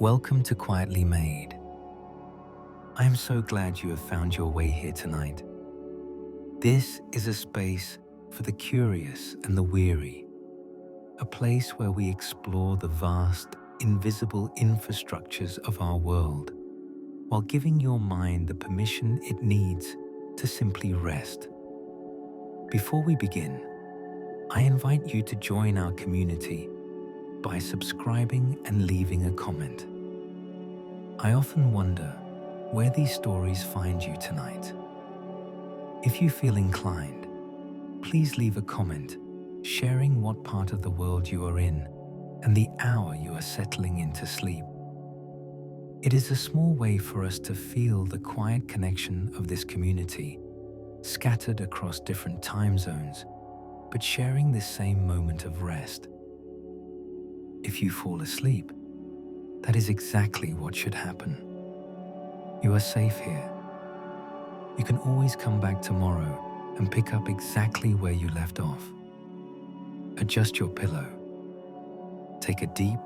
Welcome to Quietly Made. I am so glad you have found your way here tonight. This is a space for the curious and the weary, a place where we explore the vast, invisible infrastructures of our world, while giving your mind the permission it needs to simply rest. Before we begin, I invite you to join our community by subscribing and leaving a comment. I often wonder where these stories find you tonight. If you feel inclined, please leave a comment sharing what part of the world you are in and the hour you are settling into sleep. It is a small way for us to feel the quiet connection of this community, scattered across different time zones, but sharing this same moment of rest. If you fall asleep, that is exactly what should happen. You are safe here. You can always come back tomorrow and pick up exactly where you left off. Adjust your pillow. Take a deep,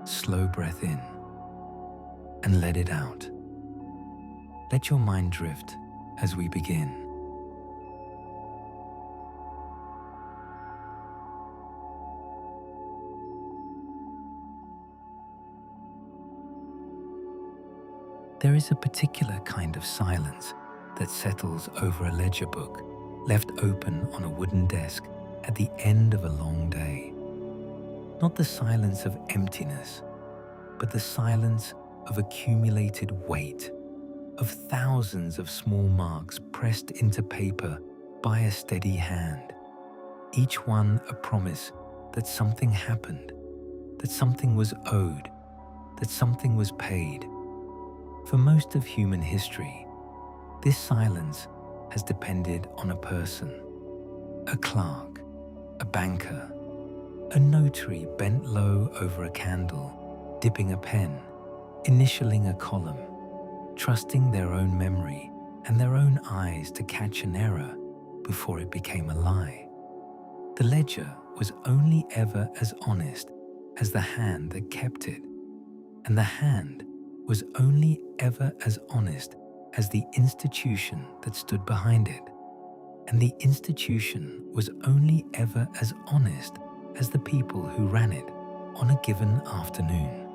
slow breath in and let it out. Let your mind drift as we begin. There is a particular kind of silence that settles over a ledger book left open on a wooden desk at the end of a long day. Not the silence of emptiness, but the silence of accumulated weight, of thousands of small marks pressed into paper by a steady hand, each one a promise that something happened, that something was owed, that something was paid. For most of human history, this silence has depended on a person, a clerk, a banker, a notary bent low over a candle, dipping a pen, initialing a column, trusting their own memory and their own eyes to catch an error before it became a lie. The ledger was only ever as honest as the hand that kept it, and the hand was only ever as honest as the institution that stood behind it, and the institution was only ever as honest as the people who ran it on a given afternoon.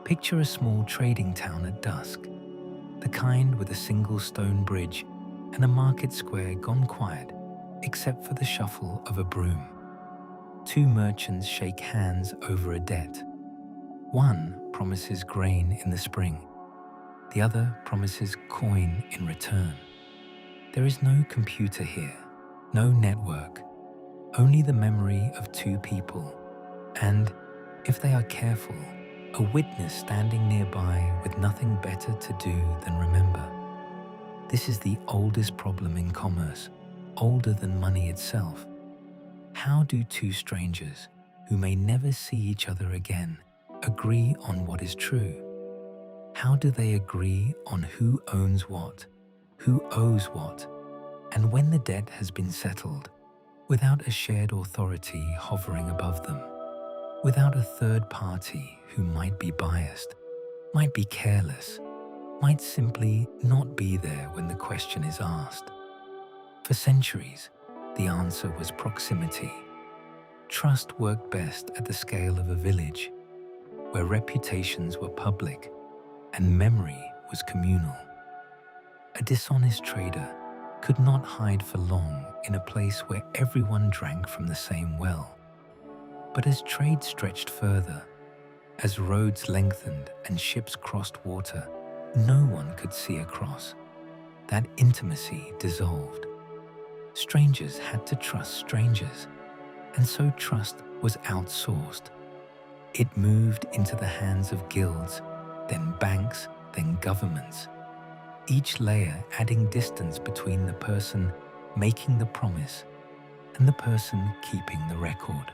Picture a small trading town at dusk, the kind with a single stone bridge and a market square gone quiet except for the shuffle of a broom. Two merchants shake hands over a debt. One promises grain in the spring. The other promises coin in return. There is no computer here, no network, only the memory of two people, and, if they are careful, a witness standing nearby with nothing better to do than remember. This is the oldest problem in commerce, older than money itself. How do two strangers, who may never see each other again, agree on what is true? How do they agree on who owns what, who owes what, and when the debt has been settled, without a shared authority hovering above them, without a third party who might be biased, might be careless, might simply not be there when the question is asked? For centuries, the answer was proximity. Trust worked best at the scale of a village, where reputations were public and memory was communal. A dishonest trader could not hide for long in a place where everyone drank from the same well. But as trade stretched further, as roads lengthened and ships crossed water, no one could see across. That intimacy dissolved. Strangers had to trust strangers, and so trust was outsourced. It moved into the hands of guilds, then banks, then governments, each layer adding distance between the person making the promise and the person keeping the record.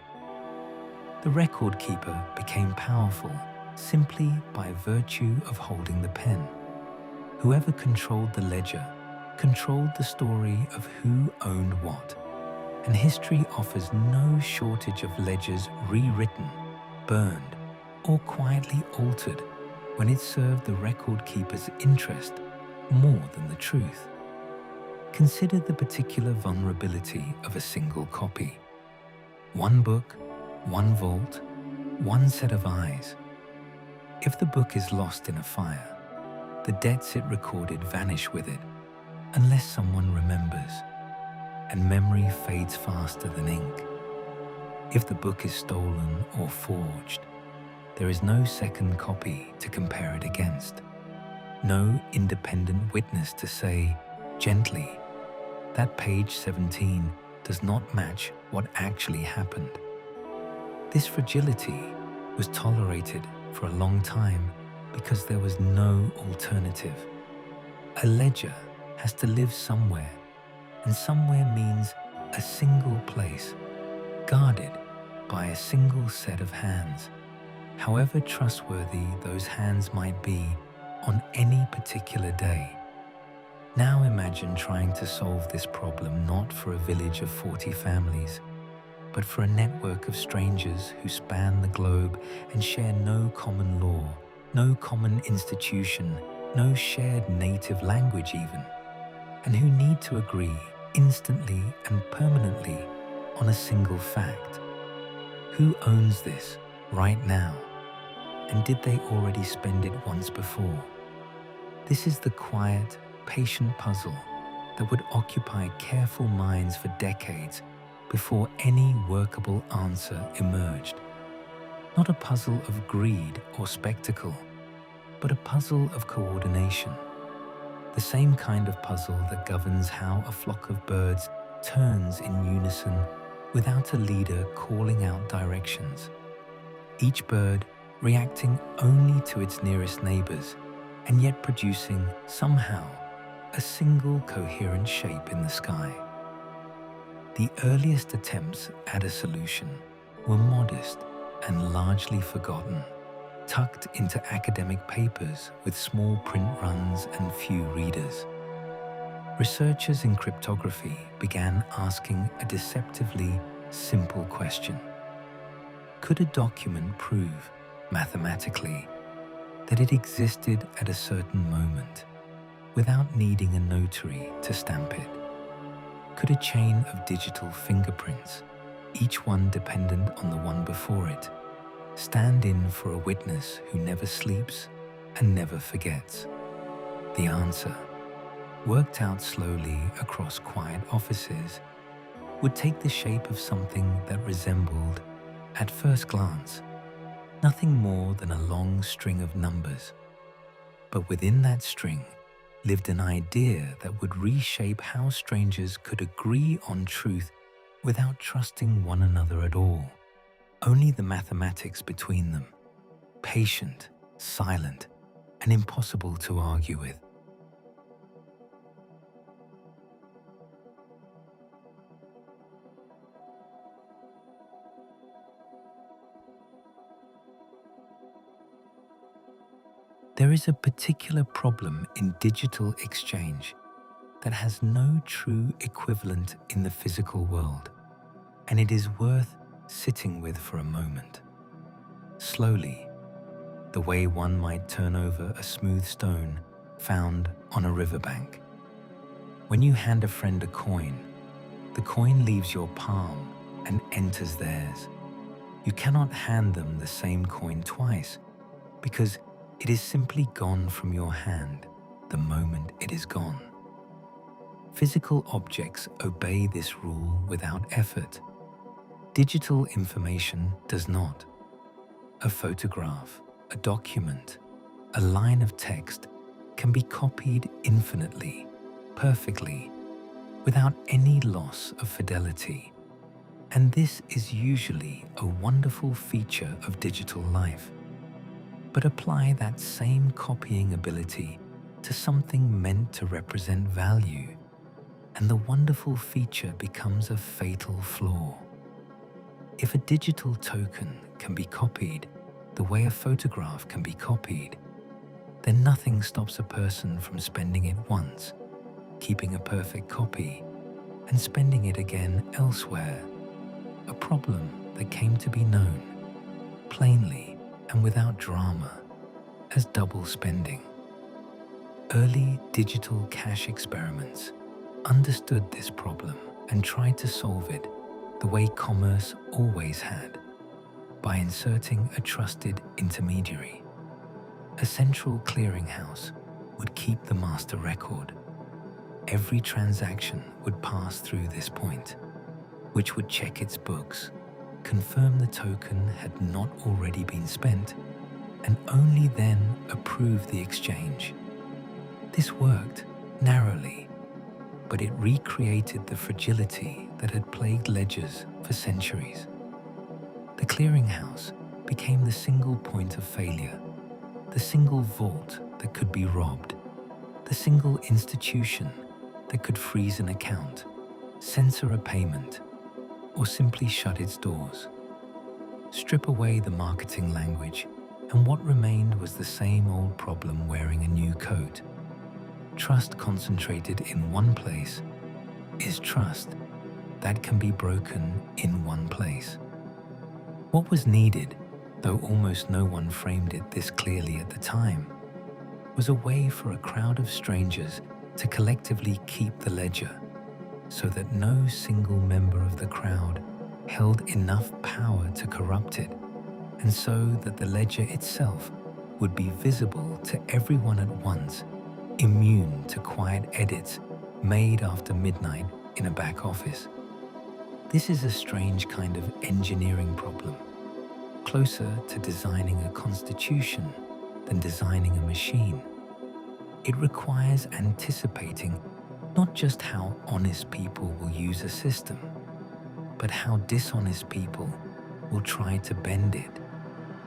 The record keeper became powerful simply by virtue of holding the pen. Whoever controlled the ledger controlled the story of who owned what, and history offers no shortage of ledgers rewritten, burned, or quietly altered when it served the record keeper's interest more than the truth. Consider the particular vulnerability of a single copy. One book, one vault, one set of eyes. If the book is lost in a fire, the debts it recorded vanish with it, unless someone remembers, and memory fades faster than ink. If the book is stolen or forged, there is no second copy to compare it against, no independent witness to say, gently, that page 17 does not match what actually happened. This fragility was tolerated for a long time because there was no alternative. A ledger has to live somewhere, and somewhere means a single place, guarded by a single set of hands, however trustworthy those hands might be on any particular day. Now imagine trying to solve this problem not for a village of 40 families, but for a network of strangers who span the globe and share no common law, no common institution, no shared native language even, and who need to agree instantly and permanently on a single fact. Who owns this right now? And did they already spend it once before? This is the quiet, patient puzzle that would occupy careful minds for decades before any workable answer emerged. Not a puzzle of greed or spectacle, but a puzzle of coordination. The same kind of puzzle that governs how a flock of birds turns in unison without a leader calling out directions. Each bird reacting only to its nearest neighbors, and yet producing, somehow, a single coherent shape in the sky. The earliest attempts at a solution were modest and largely forgotten, tucked into academic papers with small print runs and few readers. Researchers in cryptography began asking a deceptively simple question. Could a document prove, mathematically, that it existed at a certain moment without needing a notary to stamp it? Could a chain of digital fingerprints, each one dependent on the one before it, stand in for a witness who never sleeps and never forgets? The answer, worked out slowly across quiet offices, would take the shape of something that resembled, at first glance, nothing more than a long string of numbers. But within that string lived an idea that would reshape how strangers could agree on truth without trusting one another at all. Only the mathematics between them, patient, silent, and impossible to argue with. There is a particular problem in digital exchange that has no true equivalent in the physical world, and it is worth sitting with for a moment. Slowly, the way one might turn over a smooth stone found on a riverbank. When you hand a friend a coin, the coin leaves your palm and enters theirs. You cannot hand them the same coin twice because it is simply gone from your hand the moment it is gone. Physical objects obey this rule without effort. Digital information does not. A photograph, a document, a line of text can be copied infinitely, perfectly, without any loss of fidelity. And this is usually a wonderful feature of digital life. But apply that same copying ability to something meant to represent value, and the wonderful feature becomes a fatal flaw. If a digital token can be copied the way a photograph can be copied, then nothing stops a person from spending it once, keeping a perfect copy, and spending it again elsewhere. A problem that came to be known, plainly, and without drama as double spending. Early digital cash experiments understood this problem and tried to solve it the way commerce always had, by inserting a trusted intermediary. A central clearinghouse would keep the master record. Every transaction would pass through this point, which would check its books, confirm the token had not already been spent, and only then approve the exchange. This worked narrowly, but it recreated the fragility that had plagued ledgers for centuries. The clearinghouse became the single point of failure, the single vault that could be robbed, the single institution that could freeze an account, censor a payment, or simply shut its doors. Strip away the marketing language, and what remained was the same old problem wearing a new coat. Trust concentrated in one place is trust that can be broken in one place. What was needed, though almost no one framed it this clearly at the time, was a way for a crowd of strangers to collectively keep the ledger, so that no single member of the crowd held enough power to corrupt it, and so that the ledger itself would be visible to everyone at once, immune to quiet edits made after midnight in a back office. This is a strange kind of engineering problem, closer to designing a constitution than designing a machine. It requires anticipating not just how honest people will use a system, but how dishonest people will try to bend it,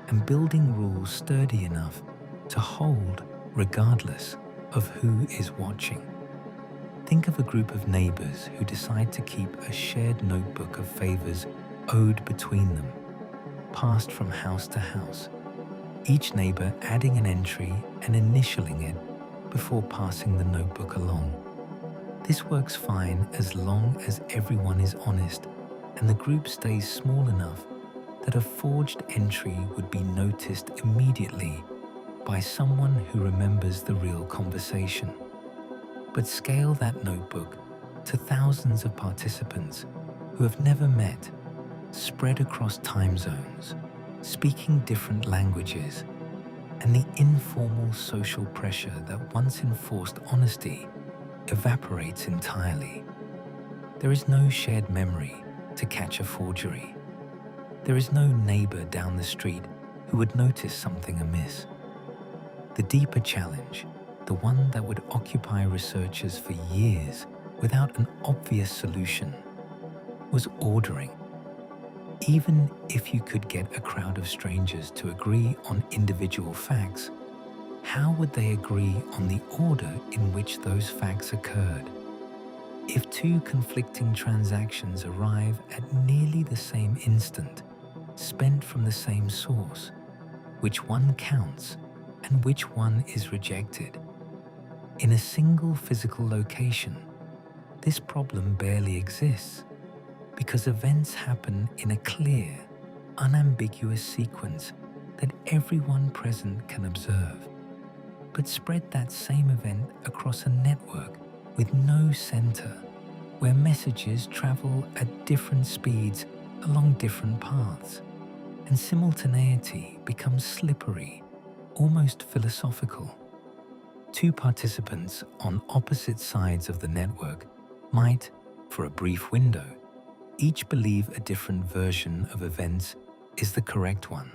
and building rules sturdy enough to hold regardless of who is watching. Think of a group of neighbors who decide to keep a shared notebook of favors owed between them, passed from house to house, each neighbor adding an entry and initialing it before passing the notebook along. This works fine as long as everyone is honest and the group stays small enough that a forged entry would be noticed immediately by someone who remembers the real conversation. But scale that notebook to thousands of participants who have never met, spread across time zones, speaking different languages, and the informal social pressure that once enforced honesty evaporates entirely. There is no shared memory to catch a forgery. There is no neighbor down the street who would notice something amiss. The deeper challenge, the one that would occupy researchers for years without an obvious solution, was ordering. Even if you could get a crowd of strangers to agree on individual facts, how would they agree on the order in which those facts occurred? If two conflicting transactions arrive at nearly the same instant, spent from the same source, which one counts and which one is rejected? In a single physical location, this problem barely exists, because events happen in a clear, unambiguous sequence that everyone present can observe. But spread that same event across a network with no center, where messages travel at different speeds along different paths, and simultaneity becomes slippery, almost philosophical. Two participants on opposite sides of the network might, for a brief window, each believe a different version of events is the correct one,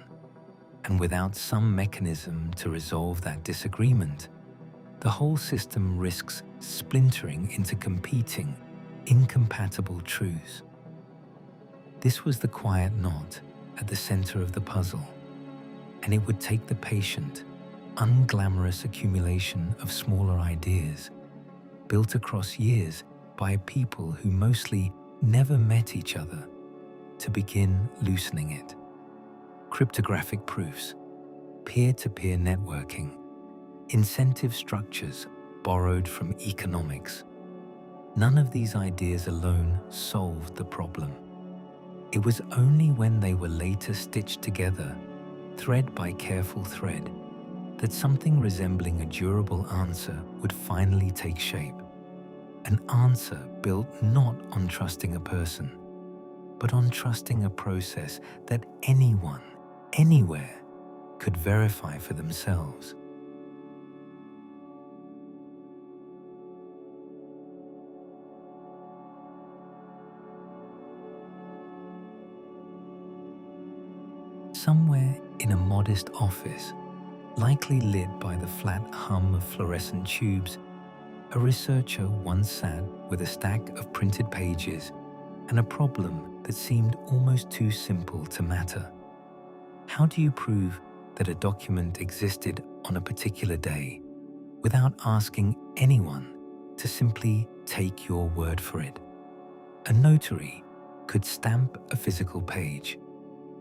and without some mechanism to resolve that disagreement, the whole system risks splintering into competing, incompatible truths. This was the quiet knot at the center of the puzzle, and it would take the patient, unglamorous accumulation of smaller ideas, built across years by people who mostly never met each other, to begin loosening it. Cryptographic proofs, peer-to-peer networking, incentive structures borrowed from economics. None of these ideas alone solved the problem. It was only when they were later stitched together thread by careful thread, that something resembling a durable answer would finally take shape. An answer built not on trusting a person, but on trusting a process that anyone, anywhere, could verify for themselves. Somewhere in a modest office, likely lit by the flat hum of fluorescent tubes, a researcher once sat with a stack of printed pages and a problem that seemed almost too simple to matter. How do you prove that a document existed on a particular day without asking anyone to simply take your word for it? A notary could stamp a physical page,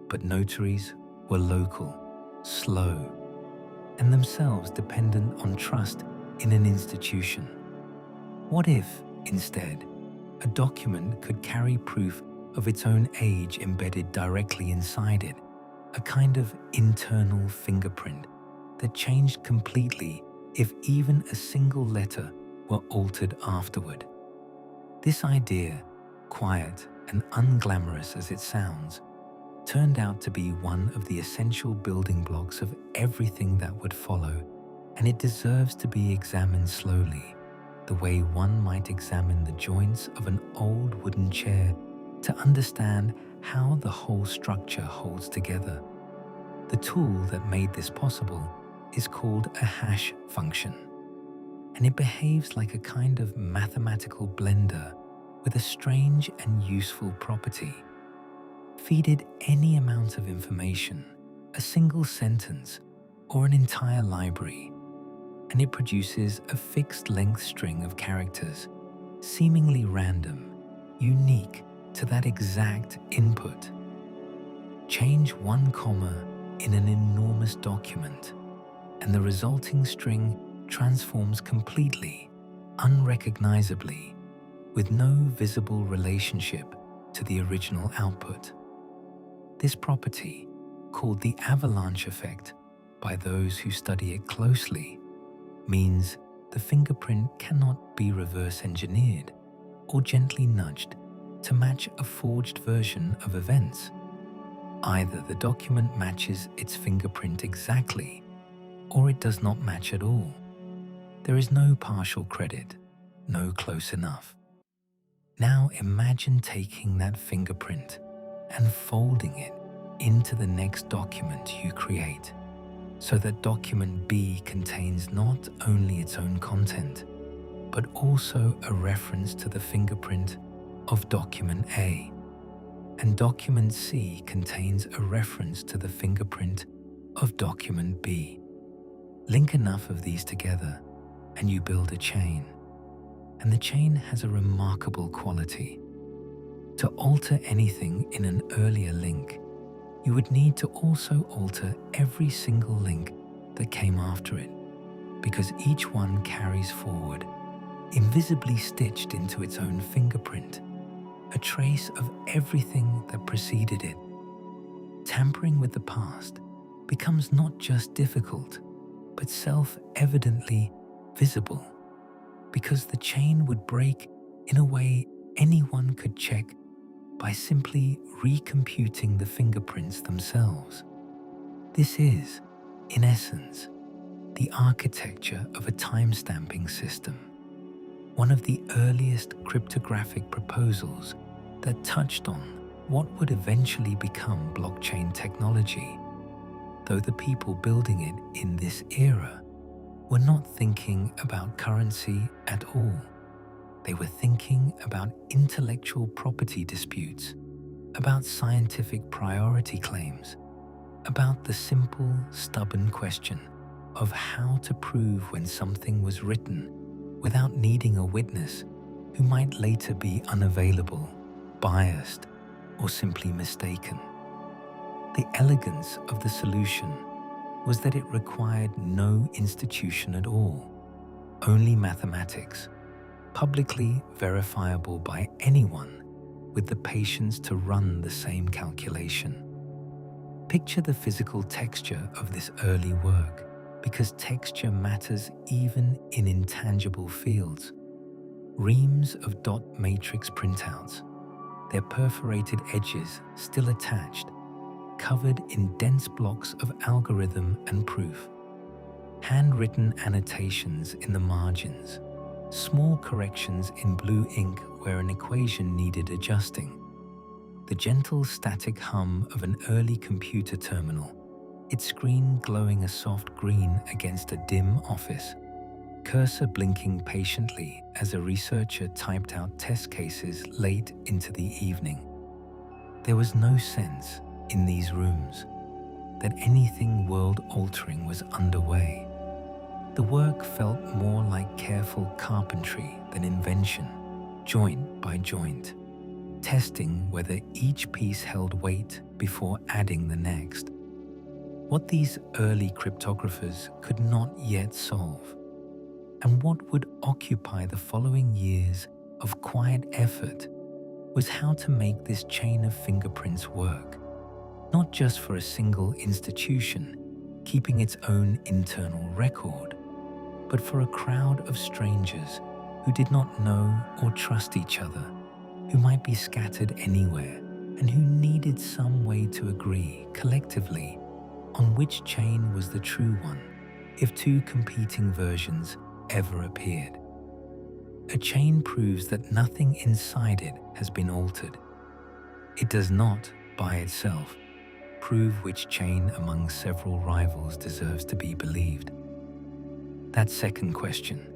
but notaries were local, slow, and themselves dependent on trust in an institution. What if, instead, a document could carry proof of its own age embedded directly inside it, a kind of internal fingerprint that changed completely if even a single letter were altered afterward? This idea, quiet and unglamorous as it sounds, turned out to be one of the essential building blocks of everything that would follow, and it deserves to be examined slowly, the way one might examine the joints of an old wooden chair to understand how the whole structure holds together. The tool that made this possible is called a hash function, and it behaves like a kind of mathematical blender with a strange and useful property. Feed it any amount of information, a single sentence, or an entire library, and it produces a fixed length string of characters, seemingly random, unique to that exact input. Change one comma in an enormous document, and the resulting string transforms completely, unrecognizably, with no visible relationship to the original output. This property, called the avalanche effect by those who study it closely, means the fingerprint cannot be reverse engineered or gently nudged to match a forged version of events. Either the document matches its fingerprint exactly, or it does not match at all. There is no partial credit, no close enough. Now imagine taking that fingerprint and folding it into the next document you create, so that document B contains not only its own content, but also a reference to the fingerprint of document A, and document C contains a reference to the fingerprint of document B. Link enough of these together and you build a chain, and the chain has a remarkable quality. To alter anything in an earlier link, you would need to also alter every single link that came after it, because each one carries forward, invisibly stitched into its own fingerprint, a trace of everything that preceded it. Tampering with the past becomes not just difficult, but self-evidently visible, because the chain would break in a way anyone could check by simply recomputing the fingerprints themselves. This is, in essence, the architecture of a time-stamping system, one of the earliest cryptographic proposals that touched on what would eventually become blockchain technology, though the people building it in this era were not thinking about currency at all. They were thinking about intellectual property disputes, about scientific priority claims, about the simple, stubborn question of how to prove when something was written without needing a witness who might later be unavailable, biased, or simply mistaken. The elegance of the solution was that it required no institution at all, only mathematics, publicly verifiable by anyone with the patience to run the same calculation. Picture the physical texture of this early work, because texture matters even in intangible fields. Reams of dot matrix printouts, their perforated edges still attached, covered in dense blocks of algorithm and proof. Handwritten annotations in the margins, small corrections in blue ink where an equation needed adjusting. The gentle static hum of an early computer terminal, its screen glowing a soft green against a dim office, cursor blinking patiently as a researcher typed out test cases late into the evening. There was no sense, in these rooms, that anything world-altering was underway. The work felt more like careful carpentry than invention, joint by joint, testing whether each piece held weight before adding the next. What these early cryptographers could not yet solve, and what would occupy the following years of quiet effort, was how to make this chain of fingerprints work, not just for a single institution keeping its own internal record, but for a crowd of strangers who did not know or trust each other, who might be scattered anywhere, and who needed some way to agree collectively on which chain was the true one, if two competing versions ever appeared. A chain proves that nothing inside it has been altered. It does not, by itself, prove which chain among several rivals deserves to be believed. That second question,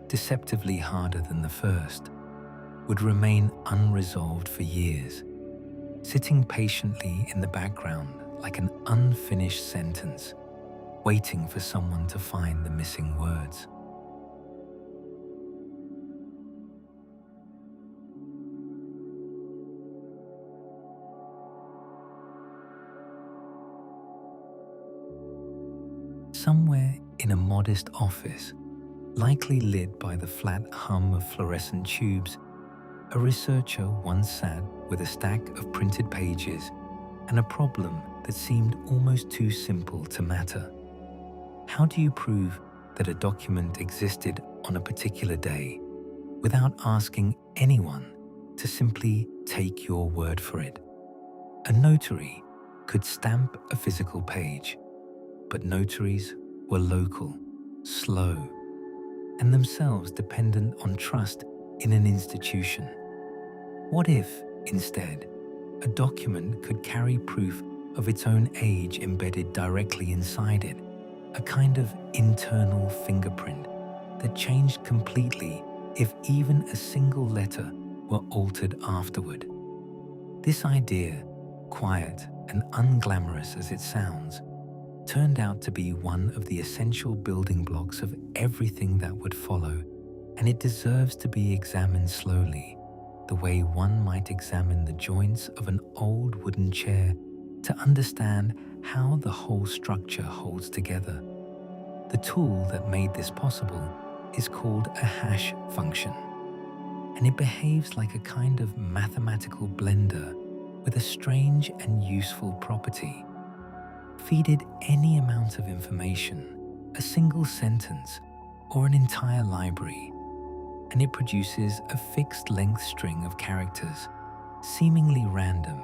deceptively harder than the first, would remain unresolved for years, sitting patiently in the background like an unfinished sentence, waiting for someone to find the missing words. Somewhere in a modest office, likely lit by the flat hum of fluorescent tubes, a researcher once sat with a stack of printed pages and a problem that seemed almost too simple to matter. How do you prove that a document existed on a particular day without asking anyone to simply take your word for it? A notary could stamp a physical page, but notaries were local, slow, and themselves dependent on trust in an institution. What if, instead, a document could carry proof of its own age embedded directly inside it, a kind of internal fingerprint that changed completely if even a single letter were altered afterward? This idea, quiet and unglamorous as it sounds, turned out to be one of the essential building blocks of everything that would follow, and it deserves to be examined slowly, the way one might examine the joints of an old wooden chair to understand how the whole structure holds together. The tool that made this possible is called a hash function, and it behaves like a kind of mathematical blender with a strange and useful property. Feed it any amount of information, a single sentence, or an entire library, and it produces a fixed length string of characters, seemingly random,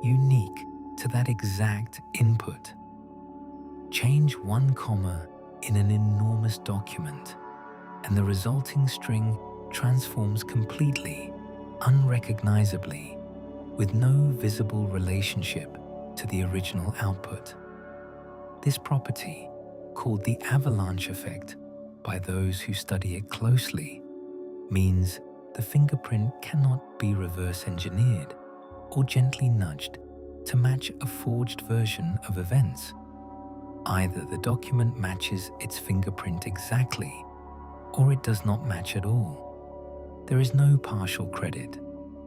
unique to that exact input. Change one comma in an enormous document, and the resulting string transforms completely, unrecognizably, with no visible relationship to the original output. This property, called the avalanche effect by those who study it closely, means the fingerprint cannot be reverse engineered or gently nudged to match a forged version of events. Either the document matches its fingerprint exactly, or it does not match at all. There is no partial credit,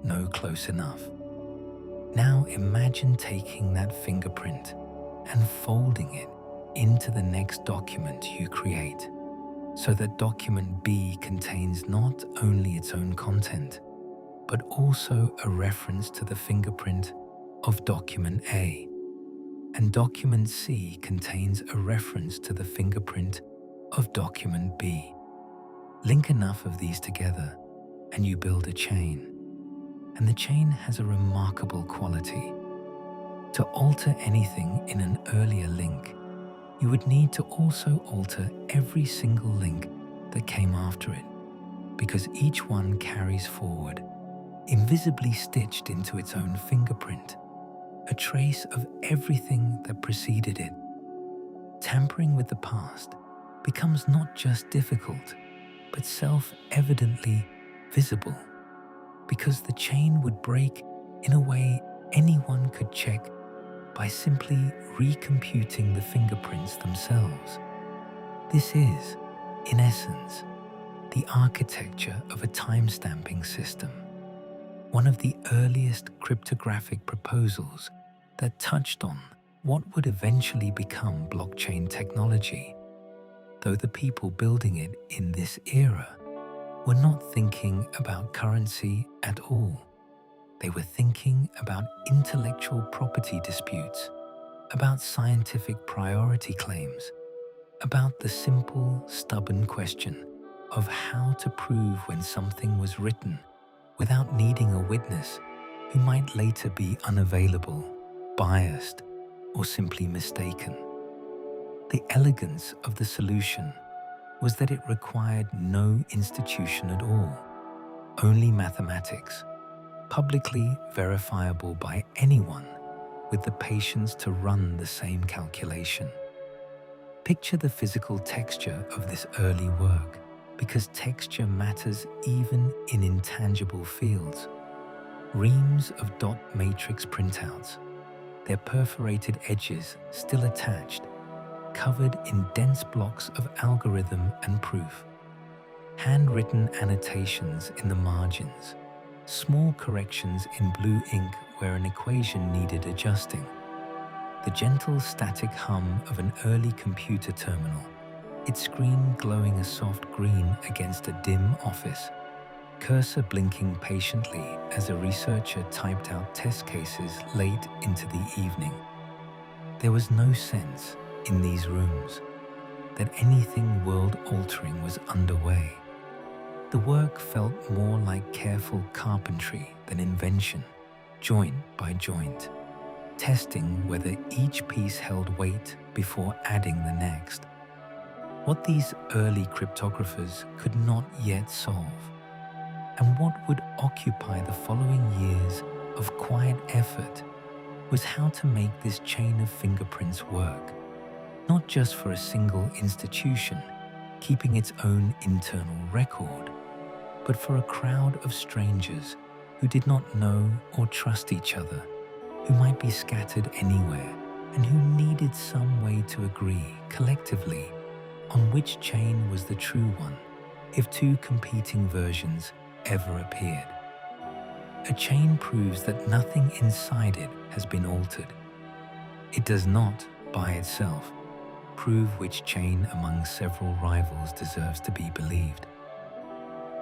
no close enough. Now imagine taking that fingerprint and folding it into the next document you create, so that document B contains not only its own content, but also a reference to the fingerprint of document A. and document C contains a reference to the fingerprint of document B. Link enough of these together and you build a chain. And the chain has a remarkable quality. To alter anything in an earlier link, you would need to also alter every single link that came after it, because each one carries forward, invisibly stitched into its own fingerprint, a trace of everything that preceded it. Tampering with the past becomes not just difficult, but self-evidently visible, because the chain would break in a way anyone could check by simply recomputing the fingerprints themselves. This is, in essence, the architecture of a timestamping system, one of the earliest cryptographic proposals that touched on what would eventually become blockchain technology, though the people building it in this era were not thinking about currency at all. They were thinking about intellectual property disputes, about scientific priority claims, about the simple, stubborn question of how to prove when something was written without needing a witness who might later be unavailable, biased, or simply mistaken. The elegance of the solution was that it required no institution at all, only mathematics, publicly verifiable by anyone with the patience to run the same calculation. Picture the physical texture of this early work, because texture matters even in intangible fields. Reams of dot matrix printouts, their perforated edges still attached, covered in dense blocks of algorithm and proof. Handwritten annotations in the margins, small corrections in blue ink where an equation needed adjusting. The gentle static hum of an early computer terminal, its screen glowing a soft green against a dim office, cursor blinking patiently as a researcher typed out test cases late into the evening. There was no sense in these rooms that anything world-altering was underway. The work felt more like careful carpentry than invention, joint by joint, testing whether each piece held weight before adding the next. What these early cryptographers could not yet solve, and what would occupy the following years of quiet effort, was how to make this chain of fingerprints work, not just for a single institution keeping its own internal record, but for a crowd of strangers who did not know or trust each other, who might be scattered anywhere, and who needed some way to agree collectively on which chain was the true one, if two competing versions ever appeared. A chain proves that nothing inside it has been altered. It does not, by itself, prove which chain among several rivals deserves to be believed.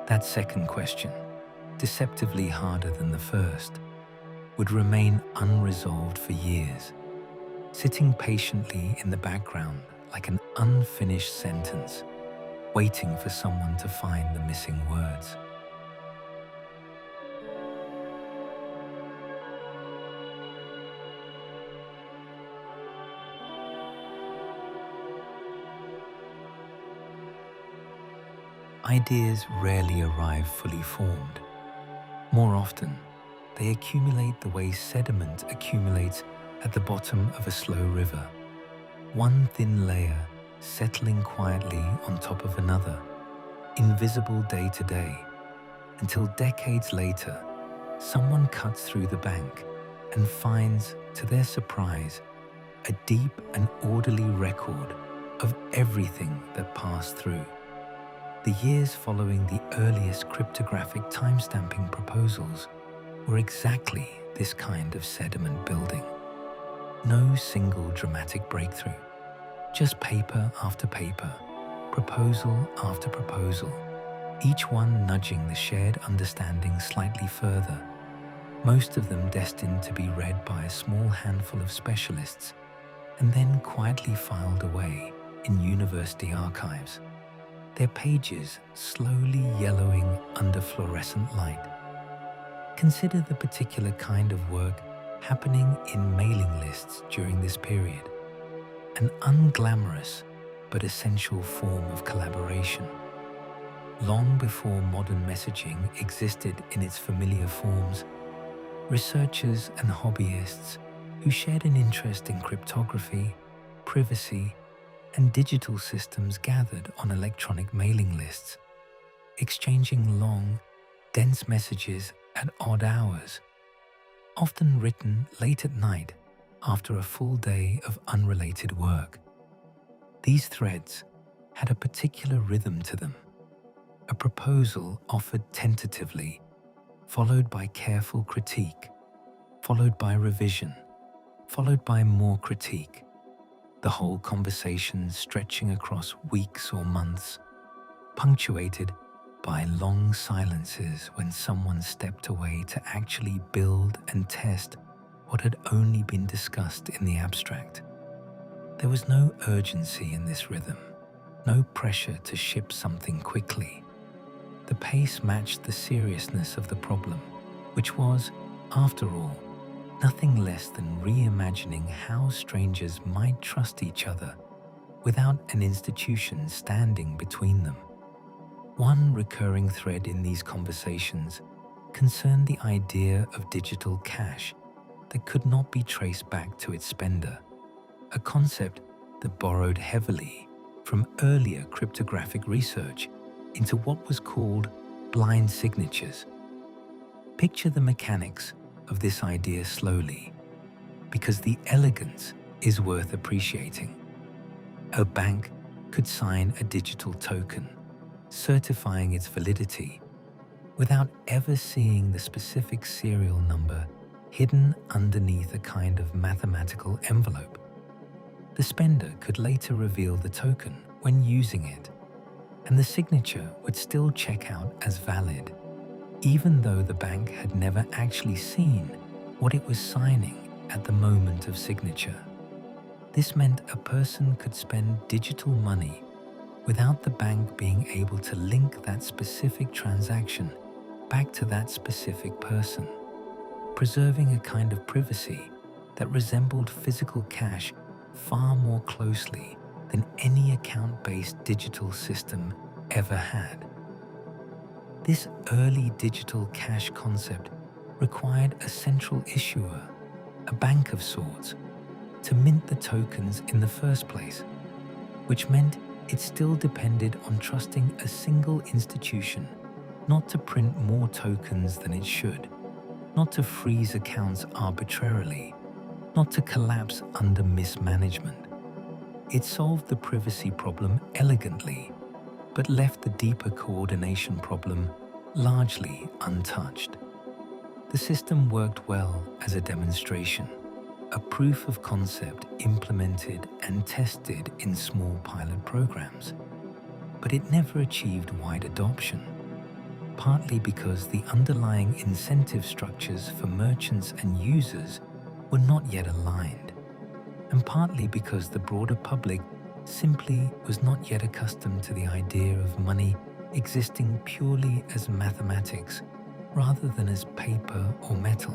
That second question, deceptively harder than the first, would remain unresolved for years, sitting patiently in the background like an unfinished sentence, waiting for someone to find the missing words. Ideas rarely arrive fully formed. More often, they accumulate the way sediment accumulates at the bottom of a slow river, one thin layer settling quietly on top of another, invisible day to day, until decades later, someone cuts through the bank and finds, to their surprise, a deep and orderly record of everything that passed through. The years following the earliest cryptographic timestamping proposals were exactly this kind of sediment building. No single dramatic breakthrough, just paper after paper, proposal after proposal, each one nudging the shared understanding slightly further, most of them destined to be read by a small handful of specialists and then quietly filed away in university archives, their pages slowly yellowing under fluorescent light. Consider the particular kind of work happening in mailing lists during this period, an unglamorous but essential form of collaboration. Long before modern messaging existed in its familiar forms, researchers and hobbyists who shared an interest in cryptography, privacy, and digital systems gathered on electronic mailing lists, exchanging long, dense messages at odd hours, often written late at night after a full day of unrelated work. These threads had a particular rhythm to them, a proposal offered tentatively, followed by careful critique, followed by revision, followed by more critique, the whole conversation stretching across weeks or months, punctuated by long silences when someone stepped away to actually build and test what had only been discussed in the abstract. There was no urgency in this rhythm, no pressure to ship something quickly. The pace matched the seriousness of the problem, which was, after all, nothing less than reimagining how strangers might trust each other without an institution standing between them. One recurring thread in these conversations concerned the idea of digital cash that could not be traced back to its spender, a concept that borrowed heavily from earlier cryptographic research into what was called blind signatures. Picture the mechanics of this idea slowly, because the elegance is worth appreciating. A bank could sign a digital token, certifying its validity, without ever seeing the specific serial number hidden underneath a kind of mathematical envelope. The spender could later reveal the token when using it, and the signature would still check out as valid, even though the bank had never actually seen what it was signing at the moment of signature. This meant a person could spend digital money without the bank being able to link that specific transaction back to that specific person, preserving a kind of privacy that resembled physical cash far more closely than any account-based digital system ever had. This early digital cash concept required a central issuer, a bank of sorts, to mint the tokens in the first place, which meant it still depended on trusting a single institution not to print more tokens than it should, not to freeze accounts arbitrarily, not to collapse under mismanagement. It solved the privacy problem elegantly, but left the deeper coordination problem largely untouched. The system worked well as a demonstration, a proof of concept implemented and tested in small pilot programs, but it never achieved wide adoption, partly because the underlying incentive structures for merchants and users were not yet aligned, and partly because the broader public simply was not yet accustomed to the idea of money existing purely as mathematics rather than as paper or metal.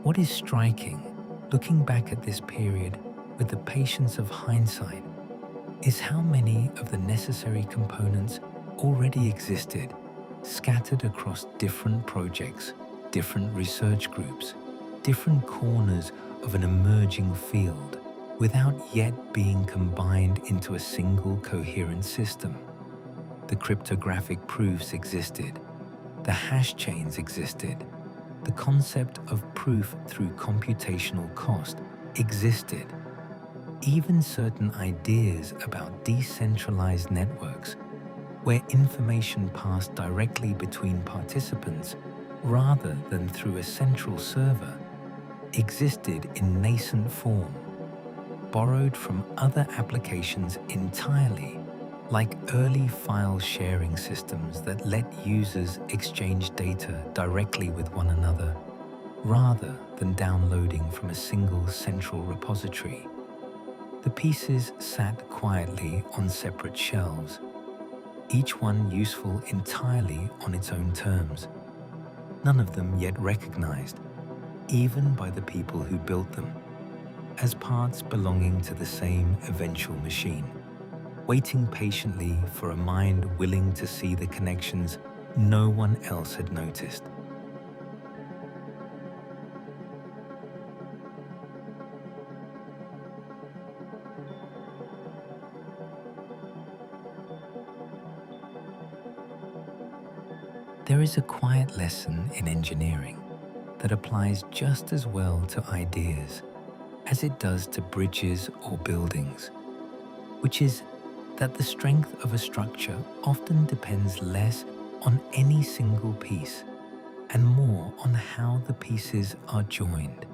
What is striking, looking back at this period with the patience of hindsight, is how many of the necessary components already existed, scattered across different projects, different research groups, different corners of an emerging field, without yet being combined into a single coherent system. The cryptographic proofs existed, the hash chains existed, the concept of proof through computational cost existed. Even certain ideas about decentralized networks, where information passed directly between participants rather than through a central server, existed in nascent form, borrowed from other applications entirely, like early file sharing systems that let users exchange data directly with one another, rather than downloading from a single central repository. The pieces sat quietly on separate shelves, each one useful entirely on its own terms, none of them yet recognized, even by the people who built them, as parts belonging to the same eventual machine, waiting patiently for a mind willing to see the connections no one else had noticed. There is a quiet lesson in engineering that applies just as well to ideas as it does to bridges or buildings, which is that the strength of a structure often depends less on any single piece and more on how the pieces are joined.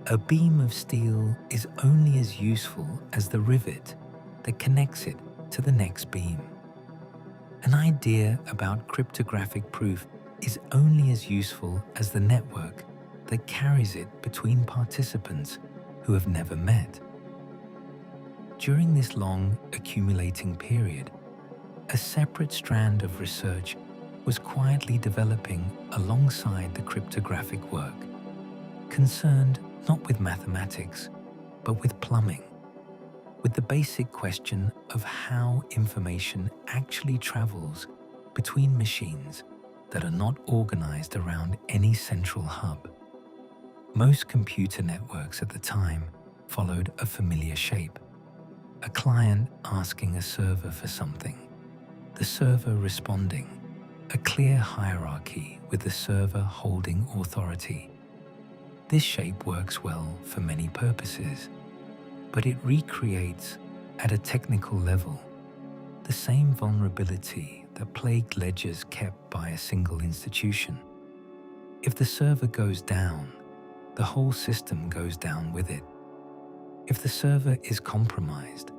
A beam of steel is only as useful as the rivet that connects it to the next beam. An idea about cryptographic proof is only as useful as the network that carries it between participants who have never met. During this long accumulating period, a separate strand of research was quietly developing alongside the cryptographic work, concerned not with mathematics, but with plumbing, with the basic question of how information actually travels between machines that are not organized around any central hub. Most computer networks at the time followed a familiar shape: a client asking a server for something, the server responding, a clear hierarchy with the server holding authority. This shape works well for many purposes, but it recreates, at a technical level, the same vulnerability that plagued ledgers kept by a single institution. If the server goes down, the whole system goes down with it. If the server is compromised,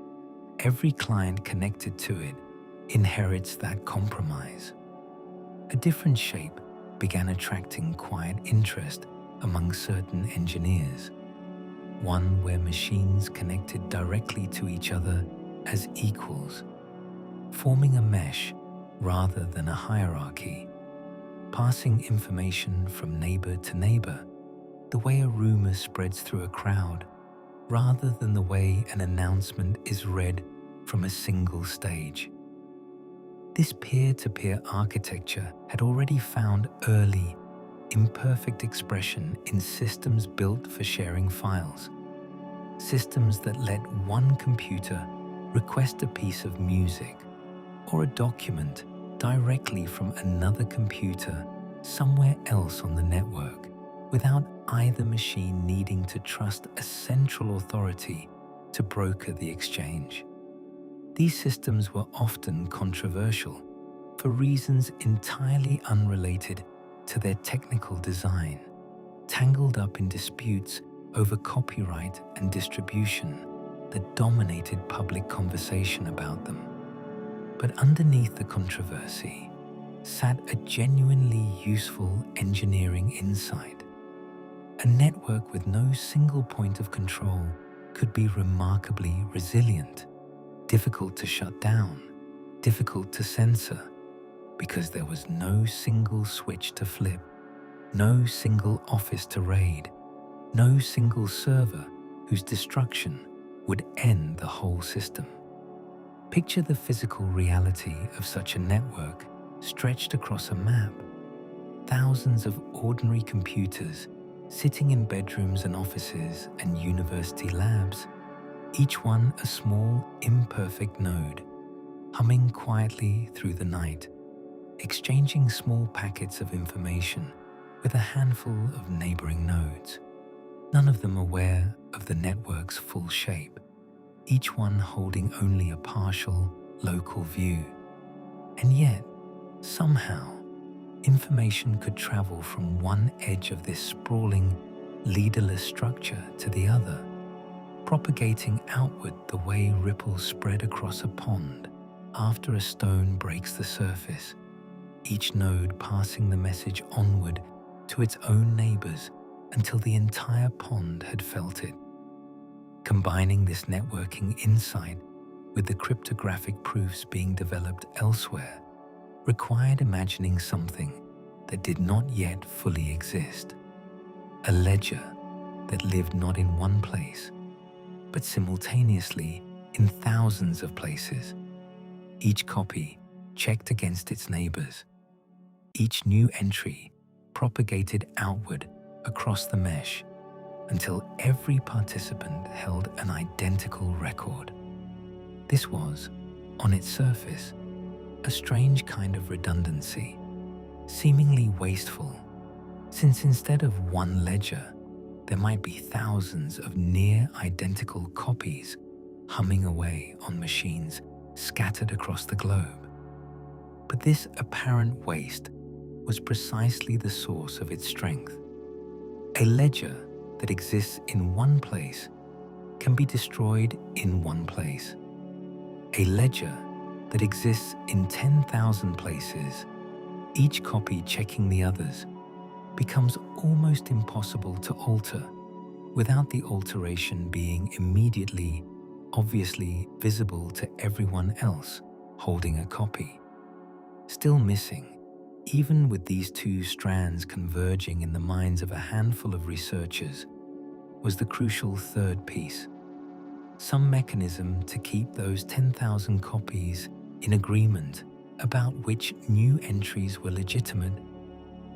every client connected to it inherits that compromise. A different shape began attracting quiet interest among certain engineers, one where machines connected directly to each other as equals, forming a mesh rather than a hierarchy, passing information from neighbor to neighbor, the way a rumor spreads through a crowd, rather than the way an announcement is read from a single stage. This peer-to-peer architecture had already found early, imperfect expression in systems built for sharing files, systems that let one computer request a piece of music or a document directly from another computer somewhere else on the network, without either machine needing to trust a central authority to broker the exchange. These systems were often controversial for reasons entirely unrelated to their technical design, tangled up in disputes over copyright and distribution that dominated public conversation about them. But underneath the controversy sat a genuinely useful engineering insight. A network with no single point of control could be remarkably resilient, difficult to shut down, difficult to censor, because there was no single switch to flip, no single office to raid, no single server whose destruction would end the whole system. Picture the physical reality of such a network stretched across a map. Thousands of ordinary computers sitting in bedrooms and offices and university labs, each one a small, imperfect node, humming quietly through the night, exchanging small packets of information with a handful of neighboring nodes, none of them aware of the network's full shape, each one holding only a partial, local view. And yet, somehow, information could travel from one edge of this sprawling, leaderless structure to the other, propagating outward the way ripples spread across a pond after a stone breaks the surface, each node passing the message onward to its own neighbors until the entire pond had felt it. Combining this networking insight with the cryptographic proofs being developed elsewhere required imagining something that did not yet fully exist. A ledger that lived not in one place, but simultaneously in thousands of places, each copy checked against its neighbors, each new entry propagated outward across the mesh until every participant held an identical record. This was, on its surface, a strange kind of redundancy, seemingly wasteful, since instead of one ledger, there might be thousands of near-identical copies humming away on machines scattered across the globe. But this apparent waste was precisely the source of its strength. A ledger that exists in one place can be destroyed in one place. A ledger that exists in 10,000 places, each copy checking the others, becomes almost impossible to alter without the alteration being immediately, obviously visible to everyone else holding a copy. Still missing, even with these two strands converging in the minds of a handful of researchers, was the crucial third piece, some mechanism to keep those 10,000 copies in agreement about which new entries were legitimate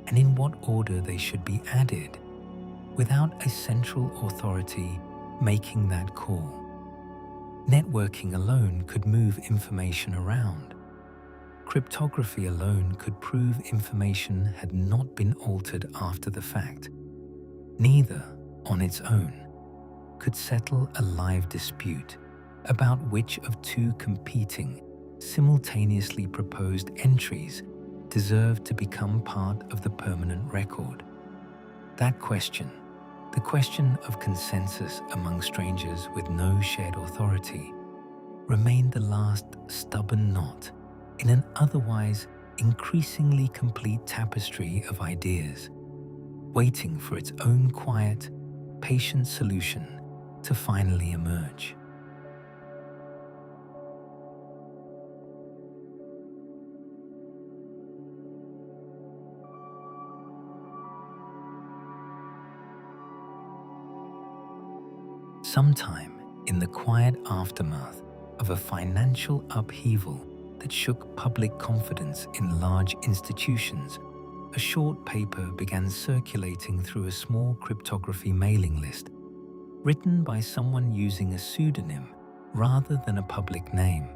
and in what order they should be added, without a central authority making that call. Networking alone could move information around. Cryptography alone could prove information had not been altered after the fact. Neither, on its own, could settle a live dispute about which of two competing, simultaneously proposed entries deserved to become part of the permanent record. That question, the question of consensus among strangers with no shared authority, remained the last stubborn knot in an otherwise increasingly complete tapestry of ideas, waiting for its own quiet, patient solution to finally emerge. Sometime in the quiet aftermath of a financial upheaval that shook public confidence in large institutions, a short paper began circulating through a small cryptography mailing list, written by someone using a pseudonym rather than a public name.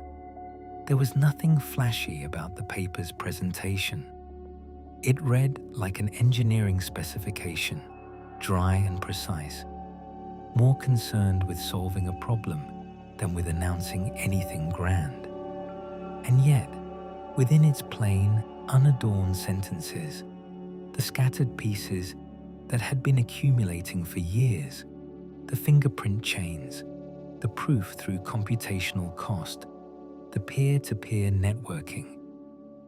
There was nothing flashy about the paper's presentation. It read like an engineering specification, dry and precise, more concerned with solving a problem than with announcing anything grand. And yet, within its plain, unadorned sentences, the scattered pieces that had been accumulating for years, the fingerprint chains, the proof through computational cost, the peer-to-peer networking,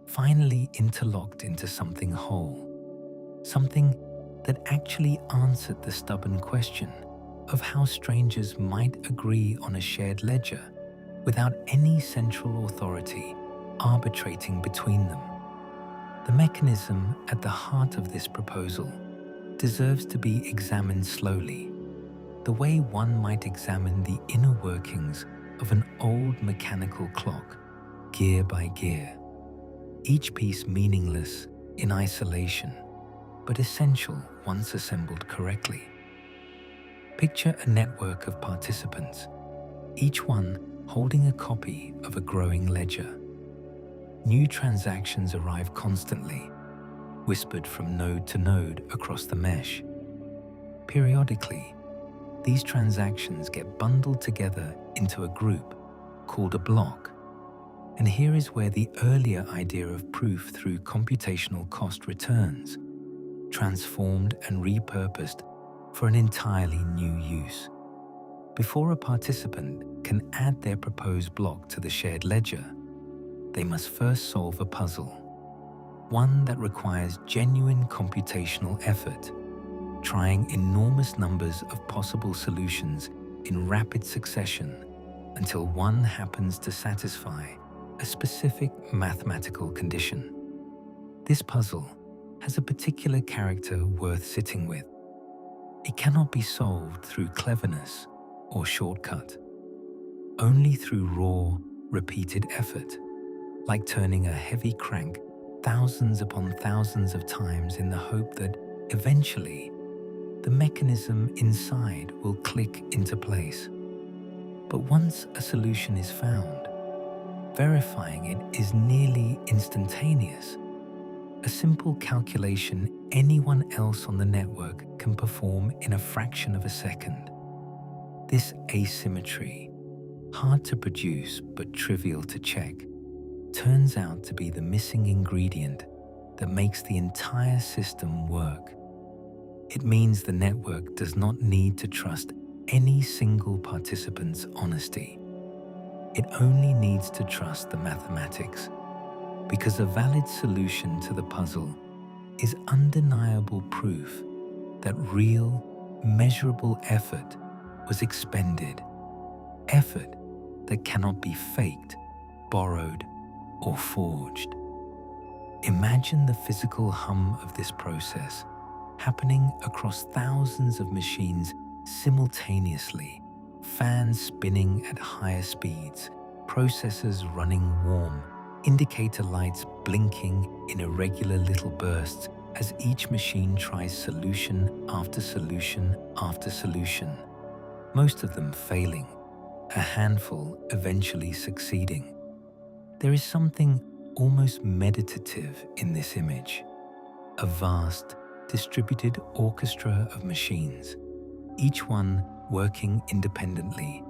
finally interlocked into something whole, something that actually answered the stubborn question of how strangers might agree on a shared ledger without any central authority arbitrating between them. The mechanism at the heart of this proposal deserves to be examined slowly, the way one might examine the inner workings of an old mechanical clock, gear by gear, each piece meaningless in isolation, but essential once assembled correctly. Picture a network of participants, each one holding a copy of a growing ledger. New transactions arrive constantly, whispered from node to node across the mesh. Periodically, these transactions get bundled together into a group called a block. And here is where the earlier idea of proof through computational cost returns, transformed and repurposed for an entirely new use. Before a participant can add their proposed block to the shared ledger, they must first solve a puzzle, one that requires genuine computational effort, trying enormous numbers of possible solutions in rapid succession until one happens to satisfy a specific mathematical condition. This puzzle has a particular character worth sitting with. It cannot be solved through cleverness or shortcut, only through raw, repeated effort, like turning a heavy crank thousands upon thousands of times in the hope that eventually the mechanism inside will click into place. But once a solution is found, verifying it is nearly instantaneous. A simple calculation anyone else on the network can perform in a fraction of a second. This asymmetry, hard to produce but trivial to check, turns out to be the missing ingredient that makes the entire system work. It means the network does not need to trust any single participant's honesty. It only needs to trust the mathematics, because a valid solution to the puzzle is undeniable proof that real, measurable effort was expended, effort that cannot be faked, borrowed, or forged. Imagine the physical hum of this process happening across thousands of machines simultaneously, fans spinning at higher speeds, processors running warm, indicator lights blinking in irregular little bursts as each machine tries solution after solution after solution, most of them failing, a handful eventually succeeding. There is something almost meditative in this image, a vast, distributed orchestra of machines, each one working independently,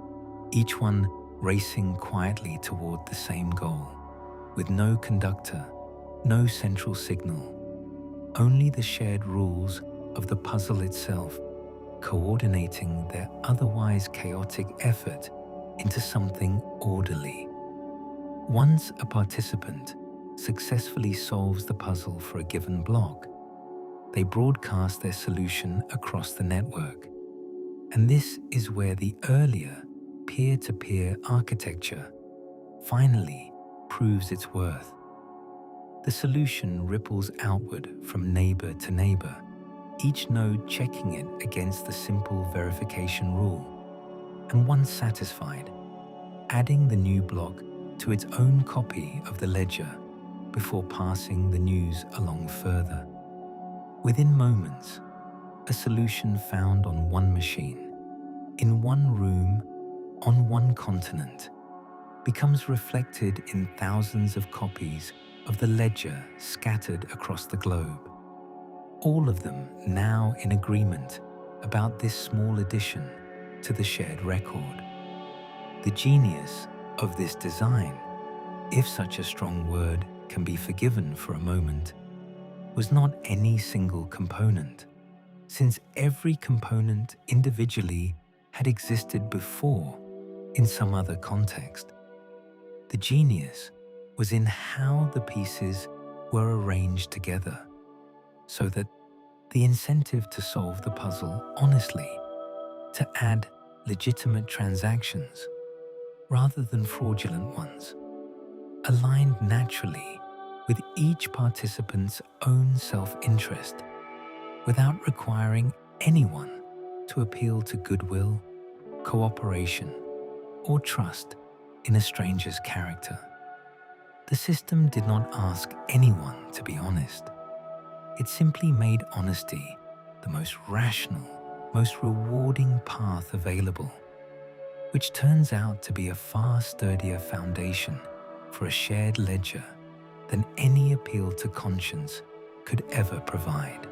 each one racing quietly toward the same goal, with no conductor, no central signal, only the shared rules of the puzzle itself, coordinating their otherwise chaotic effort into something orderly. Once a participant successfully solves the puzzle for a given block, they broadcast their solution across the network. And this is where the earlier peer-to-peer architecture finally proves its worth. The solution ripples outward from neighbor to neighbor, each node checking it against the simple verification rule, and once satisfied, adding the new block to its own copy of the ledger before passing the news along further. Within moments, a solution found on one machine, in one room, on one continent, becomes reflected in thousands of copies of the ledger scattered across the globe, all of them now in agreement about this small addition to the shared record. The genius of this design, if such a strong word can be forgiven for a moment, was not any single component, since every component individually had existed before in some other context. The genius was in how the pieces were arranged together, so that the incentive to solve the puzzle honestly, to add legitimate transactions rather than fraudulent ones, aligned naturally with each participant's own self-interest, without requiring anyone to appeal to goodwill, cooperation, or trust in a stranger's character. The system did not ask anyone to be honest. It simply made honesty the most rational, most rewarding path available, which turns out to be a far sturdier foundation for a shared ledger than any appeal to conscience could ever provide.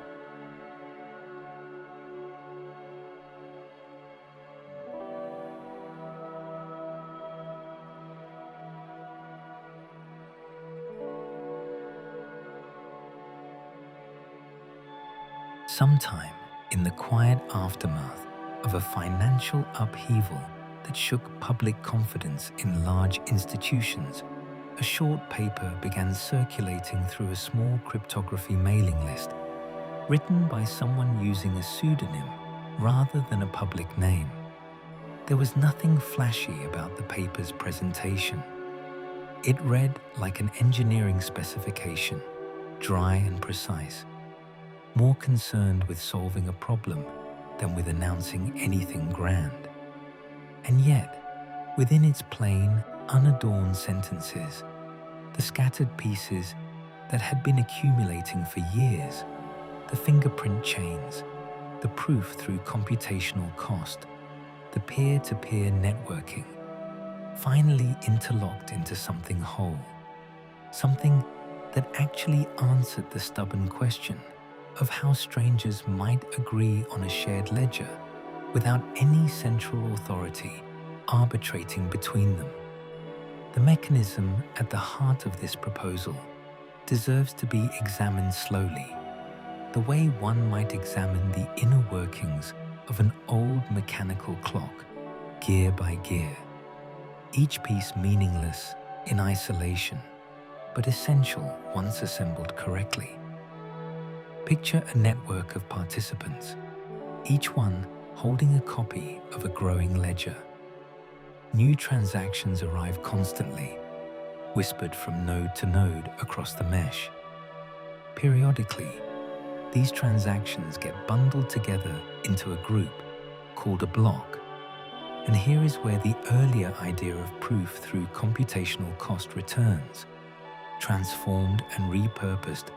Sometime in the quiet aftermath of a financial upheaval that shook public confidence in large institutions, a short paper began circulating through a small cryptography mailing list, written by someone using a pseudonym rather than a public name. There was nothing flashy about the paper's presentation. It read like an engineering specification, dry and precise, more concerned with solving a problem than with announcing anything grand. And yet, within its plain, unadorned sentences, the scattered pieces that had been accumulating for years, the fingerprint chains, the proof through computational cost, the peer-to-peer networking, finally interlocked into something whole, something that actually answered the stubborn question of how strangers might agree on a shared ledger without any central authority arbitrating between them. The mechanism at the heart of this proposal deserves to be examined slowly, the way one might examine the inner workings of an old mechanical clock, gear by gear, each piece meaningless in isolation, but essential once assembled correctly. Picture a network of participants, each one holding a copy of a growing ledger. New transactions arrive constantly, whispered from node to node across the mesh. Periodically, these transactions get bundled together into a group called a block. And here is where the earlier idea of proof through computational cost returns, transformed and repurposed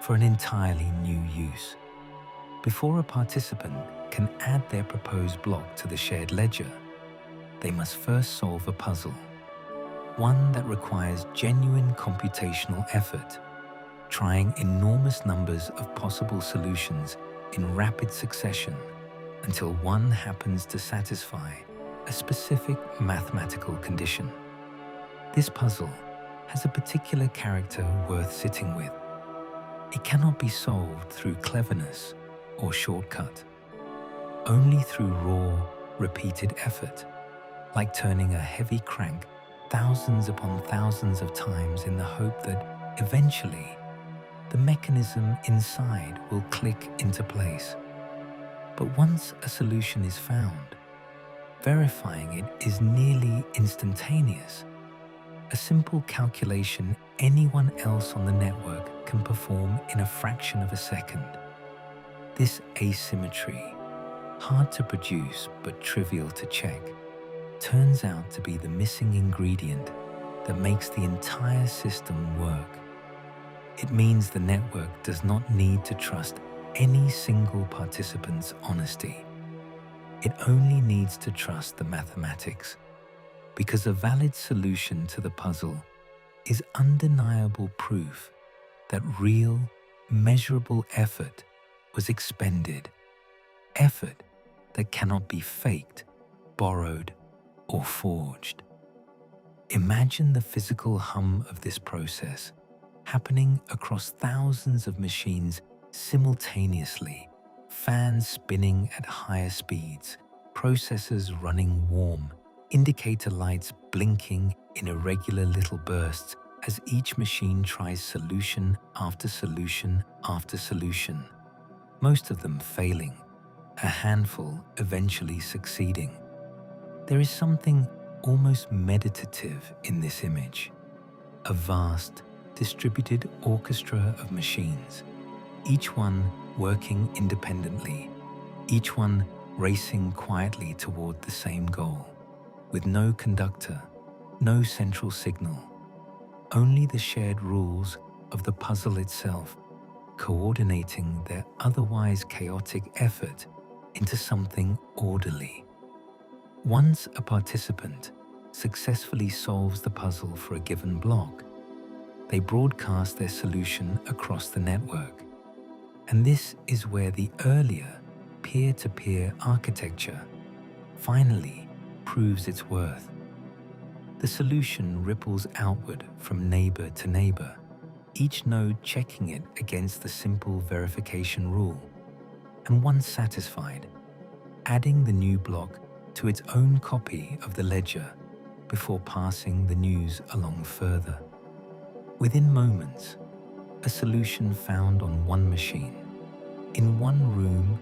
for an entirely new use. Before a participant can add their proposed block to the shared ledger, they must first solve a puzzle, one that requires genuine computational effort, trying enormous numbers of possible solutions in rapid succession until one happens to satisfy a specific mathematical condition. This puzzle has a particular character worth sitting with. It cannot be solved through cleverness or shortcut, only through raw, repeated effort, like turning a heavy crank thousands upon thousands of times in the hope that eventually the mechanism inside will click into place. But once a solution is found, verifying it is nearly instantaneous. A simple calculation anyone else on the network can perform in a fraction of a second. This asymmetry, hard to produce but trivial to check, turns out to be the missing ingredient that makes the entire system work. It means the network does not need to trust any single participant's honesty. It only needs to trust the mathematics, because a valid solution to the puzzle is undeniable proof that real, measurable effort was expended, effort that cannot be faked, borrowed, or forged. Imagine the physical hum of this process happening across thousands of machines simultaneously, fans spinning at higher speeds, processors running warm, indicator lights blinking in irregular little bursts as each machine tries solution after solution after solution, most of them failing, a handful eventually succeeding. There is something almost meditative in this image, a vast, distributed orchestra of machines, each one working independently, each one racing quietly toward the same goal, with no conductor, no central signal, only the shared rules of the puzzle itself, coordinating their otherwise chaotic effort into something orderly. Once a participant successfully solves the puzzle for a given block, they broadcast their solution across the network. And this is where the earlier peer-to-peer architecture finally proves its worth. The solution ripples outward from neighbor to neighbor, each node checking it against the simple verification rule, and once satisfied, adding the new block to its own copy of the ledger before passing the news along further. Within moments, a solution found on one machine, in one room,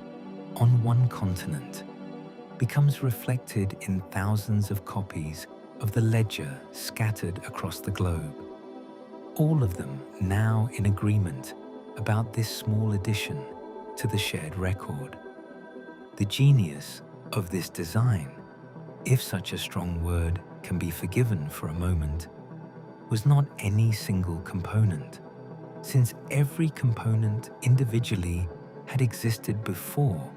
on one continent, becomes reflected in thousands of copies of the ledger scattered across the globe, all of them now in agreement about this small addition to the shared record. The genius of this design, if such a strong word can be forgiven for a moment, was not any single component, since every component individually had existed before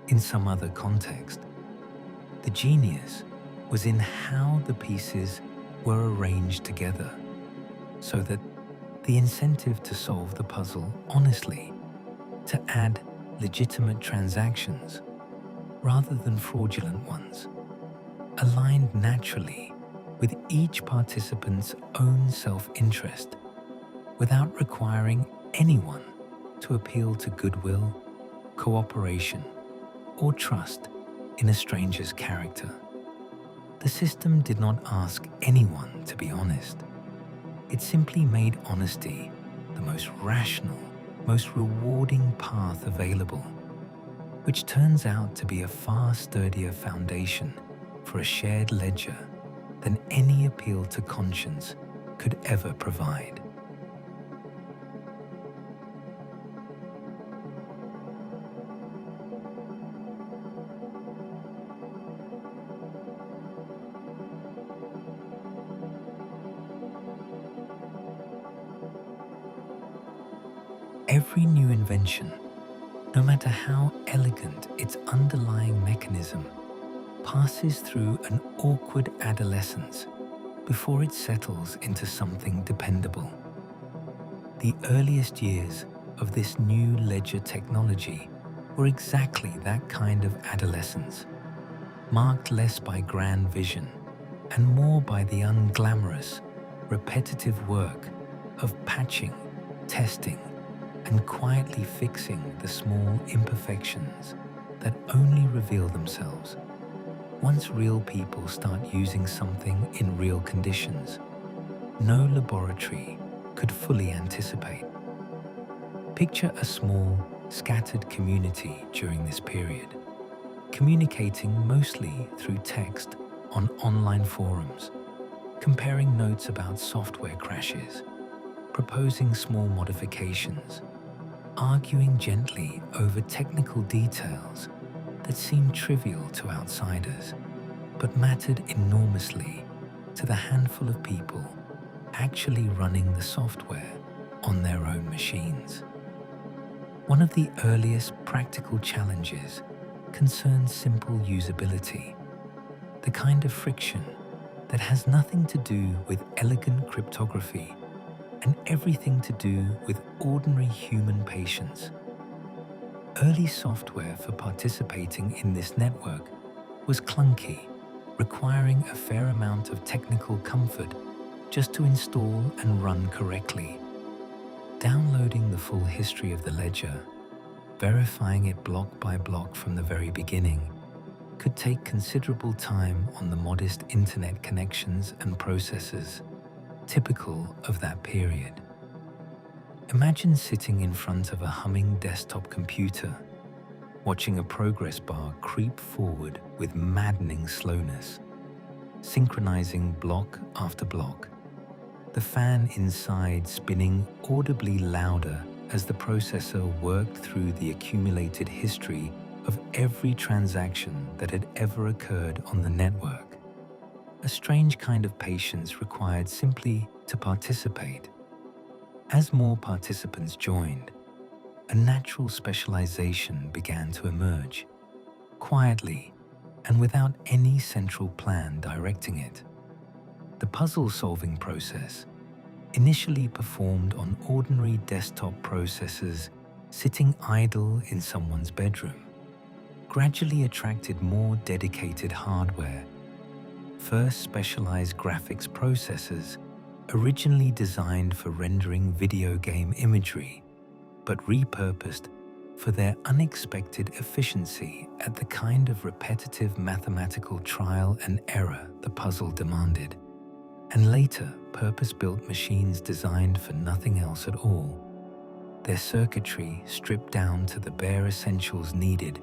in some other context. The genius was in how the pieces were arranged together, so that the incentive to solve the puzzle honestly, to add legitimate transactions rather than fraudulent ones, aligned naturally with each participant's own self-interest, without requiring anyone to appeal to goodwill, cooperation, or trust in a stranger's character. The system did not ask anyone to be honest. It simply made honesty the most rational, most rewarding path available, which turns out to be a far sturdier foundation for a shared ledger than any appeal to conscience could ever provide. Every new invention, no matter how elegant its underlying mechanism, passes through an awkward adolescence before it settles into something dependable. The earliest years of this new ledger technology were exactly that kind of adolescence, marked less by grand vision and more by the unglamorous, repetitive work of patching, testing, and quietly fixing the small imperfections that only reveal themselves once real people start using something in real conditions no laboratory could fully anticipate. Picture a small, scattered community during this period, communicating mostly through text on online forums, comparing notes about software crashes, proposing small modifications, arguing gently over technical details that seemed trivial to outsiders, but mattered enormously to the handful of people actually running the software on their own machines. One of the earliest practical challenges concerns simple usability, the kind of friction that has nothing to do with elegant cryptography and everything to do with ordinary human patience. Early software for participating in this network was clunky, requiring a fair amount of technical comfort just to install and run correctly. Downloading the full history of the ledger, verifying it block by block from the very beginning, could take considerable time on the modest internet connections and processors typical of that period. Imagine sitting in front of a humming desktop computer, watching a progress bar creep forward with maddening slowness, synchronizing block after block, the fan inside spinning audibly louder as the processor worked through the accumulated history of every transaction that had ever occurred on the network. A strange kind of patience required simply to participate. As more participants joined, a natural specialization began to emerge, quietly and without any central plan directing it. The puzzle-solving process, initially performed on ordinary desktop processors sitting idle in someone's bedroom, gradually attracted more dedicated hardware. First, specialized graphics processors, originally designed for rendering video game imagery, but repurposed for their unexpected efficiency at the kind of repetitive mathematical trial and error the puzzle demanded, and later purpose-built machines designed for nothing else at all, their circuitry stripped down to the bare essentials needed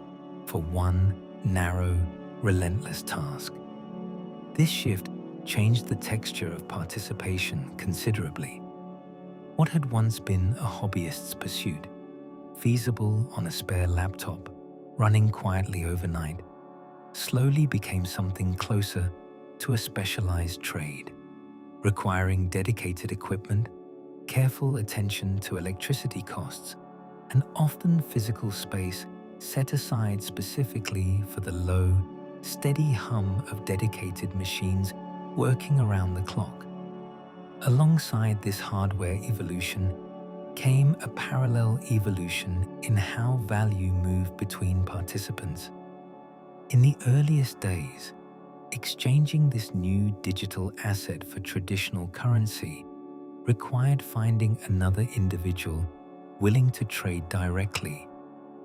for one narrow, relentless task. This shift changed the texture of participation considerably. What had once been a hobbyist's pursuit, feasible on a spare laptop, running quietly overnight, slowly became something closer to a specialized trade, requiring dedicated equipment, careful attention to electricity costs, and often physical space set aside specifically for the low, steady hum of dedicated machines working around the clock. Alongside this hardware evolution came a parallel evolution in how value moved between participants. In the earliest days, exchanging this new digital asset for traditional currency required finding another individual willing to trade directly,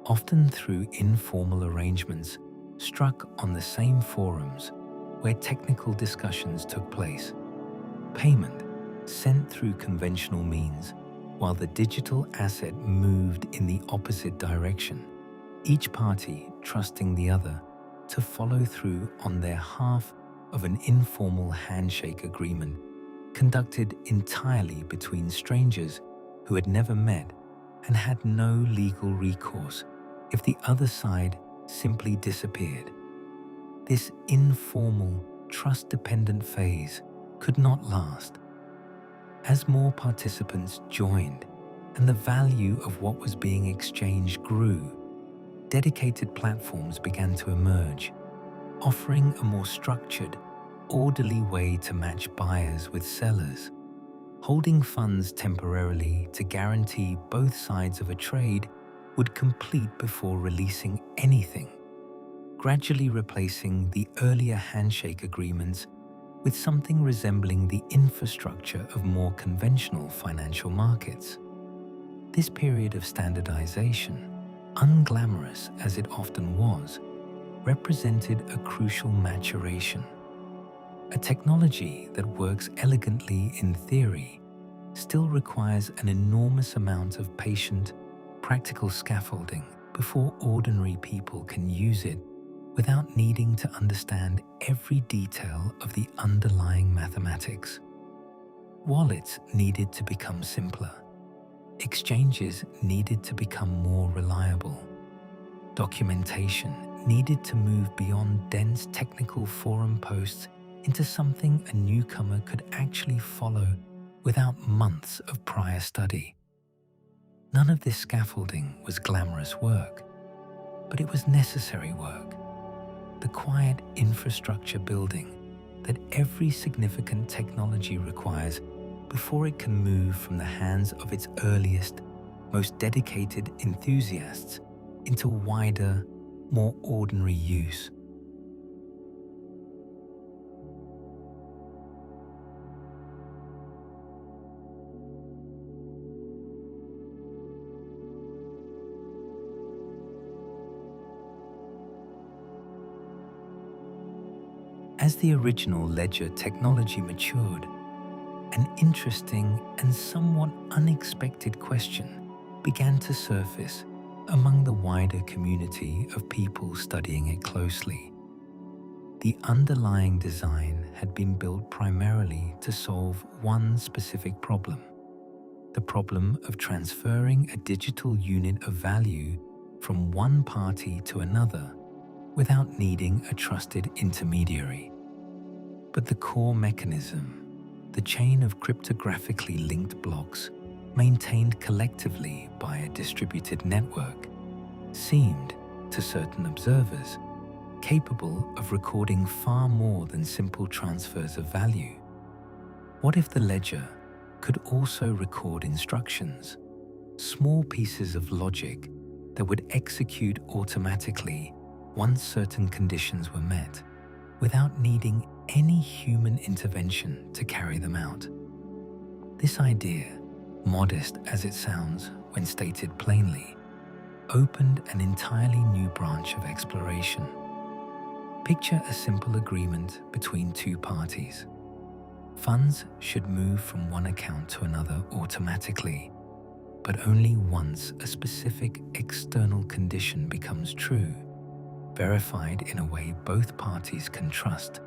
often through informal arrangements struck on the same forums where technical discussions took place. Payment sent through conventional means, while the digital asset moved in the opposite direction, each party trusting the other to follow through on their half of an informal handshake agreement conducted entirely between strangers who had never met and had no legal recourse if the other side simply disappeared. This informal, trust-dependent phase could not last. As more participants joined and the value of what was being exchanged grew, dedicated platforms began to emerge, offering a more structured, orderly way to match buyers with sellers, holding funds temporarily to guarantee both sides of a trade would complete before releasing anything, gradually replacing the earlier handshake agreements with something resembling the infrastructure of more conventional financial markets. This period of standardization, unglamorous as it often was, represented a crucial maturation. A technology that works elegantly in theory still requires an enormous amount of patient, practical scaffolding before ordinary people can use it without needing to understand every detail of the underlying mathematics. Wallets needed to become simpler. Exchanges needed to become more reliable. Documentation needed to move beyond dense technical forum posts into something a newcomer could actually follow without months of prior study. None of this scaffolding was glamorous work, but it was necessary work. The quiet infrastructure building that every significant technology requires before it can move from the hands of its earliest, most dedicated enthusiasts into wider, more ordinary use. As the original ledger technology matured, an interesting and somewhat unexpected question began to surface among the wider community of people studying it closely. The underlying design had been built primarily to solve one specific problem: the problem of transferring a digital unit of value from one party to another without needing a trusted intermediary. But the core mechanism, the chain of cryptographically linked blocks maintained collectively by a distributed network, seemed, to certain observers, capable of recording far more than simple transfers of value. What if the ledger could also record instructions, small pieces of logic that would execute automatically once certain conditions were met, without needing any human intervention to carry them out? This idea, modest as it sounds when stated plainly, opened an entirely new branch of exploration. Picture a simple agreement between two parties. Funds should move from one account to another automatically, but only once a specific external condition becomes true. verified in a way both parties can trust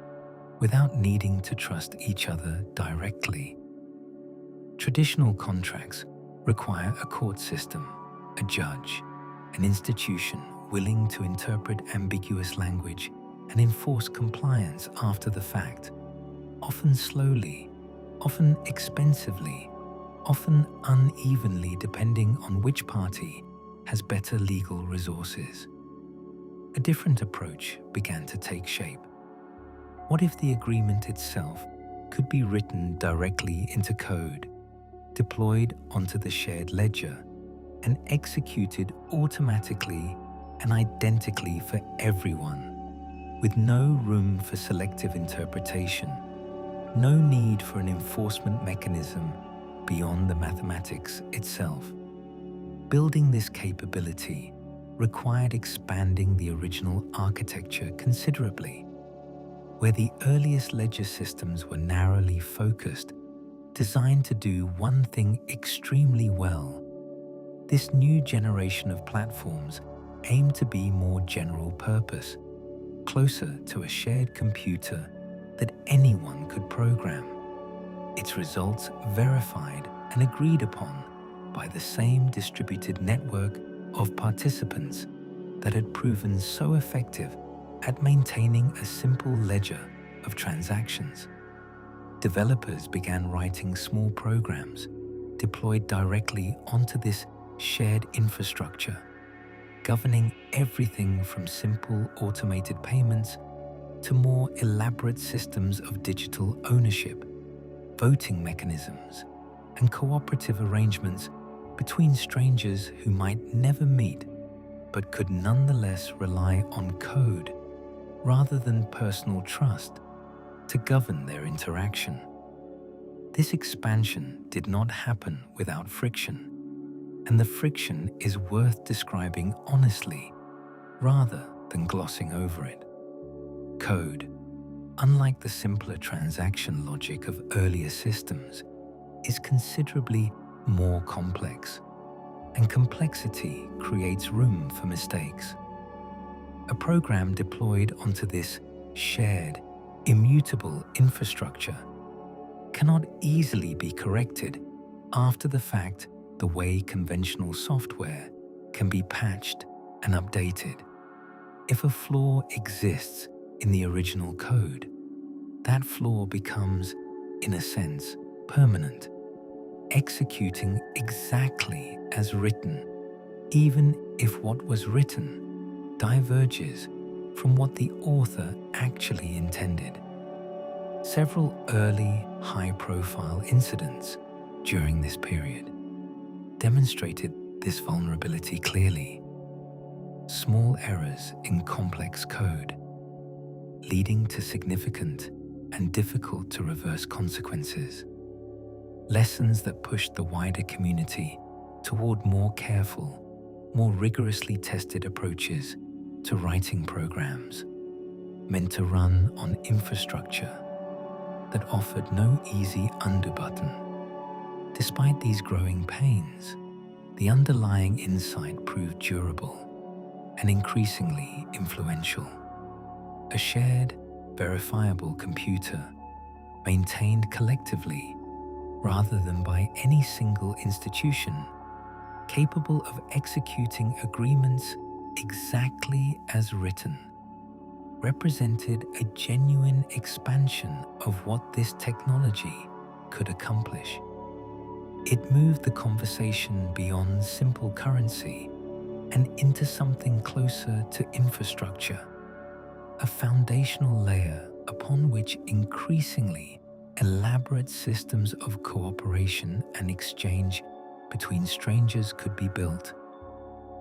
without needing to trust each other directly. Traditional contracts require a court system, a judge, an institution willing to interpret ambiguous language and enforce compliance after the fact, often slowly, often expensively, often unevenly depending on which party has better legal resources. A different approach began to take shape. What if the agreement itself could be written directly into code, deployed onto the shared ledger, and executed automatically and identically for everyone, with no room for selective interpretation, no need for an enforcement mechanism beyond the mathematics itself? Building this capability required expanding the original architecture considerably. Where the earliest ledger systems were narrowly focused, designed to do one thing extremely well, this new generation of platforms aimed to be more general purpose, closer to a shared computer that anyone could program, its results verified and agreed upon by the same distributed network of participants that had proven so effective at maintaining a simple ledger of transactions. Developers began writing small programs deployed directly onto this shared infrastructure, governing everything from simple automated payments to more elaborate systems of digital ownership, voting mechanisms, and cooperative arrangements between strangers who might never meet but could nonetheless rely on code rather than personal trust to govern their interaction. This expansion did not happen without friction, and the friction is worth describing honestly rather than glossing over it. Code, unlike the simpler transaction logic of earlier systems, is considerably more complex, and complexity creates room for mistakes. A program deployed onto this shared, immutable infrastructure cannot easily be corrected after the fact the way conventional software can be patched and updated. If a flaw exists in the original code, that flaw becomes, in a sense, permanent, executing exactly as written, even if what was written diverges from what the author actually intended. Several early, high-profile incidents during this period demonstrated this vulnerability clearly. Small errors in complex code, leading to significant and difficult to reverse consequences. Lessons that pushed the wider community toward more careful, more rigorously tested approaches to writing programs, meant to run on infrastructure that offered no easy undo button. Despite these growing pains, the underlying insight proved durable and increasingly influential. A shared, verifiable computer maintained collectively rather than by any single institution, capable of executing agreements exactly as written, represented a genuine expansion of what this technology could accomplish. It moved the conversation beyond simple currency and into something closer to infrastructure, a foundational layer upon which increasingly elaborate systems of cooperation and exchange between strangers could be built,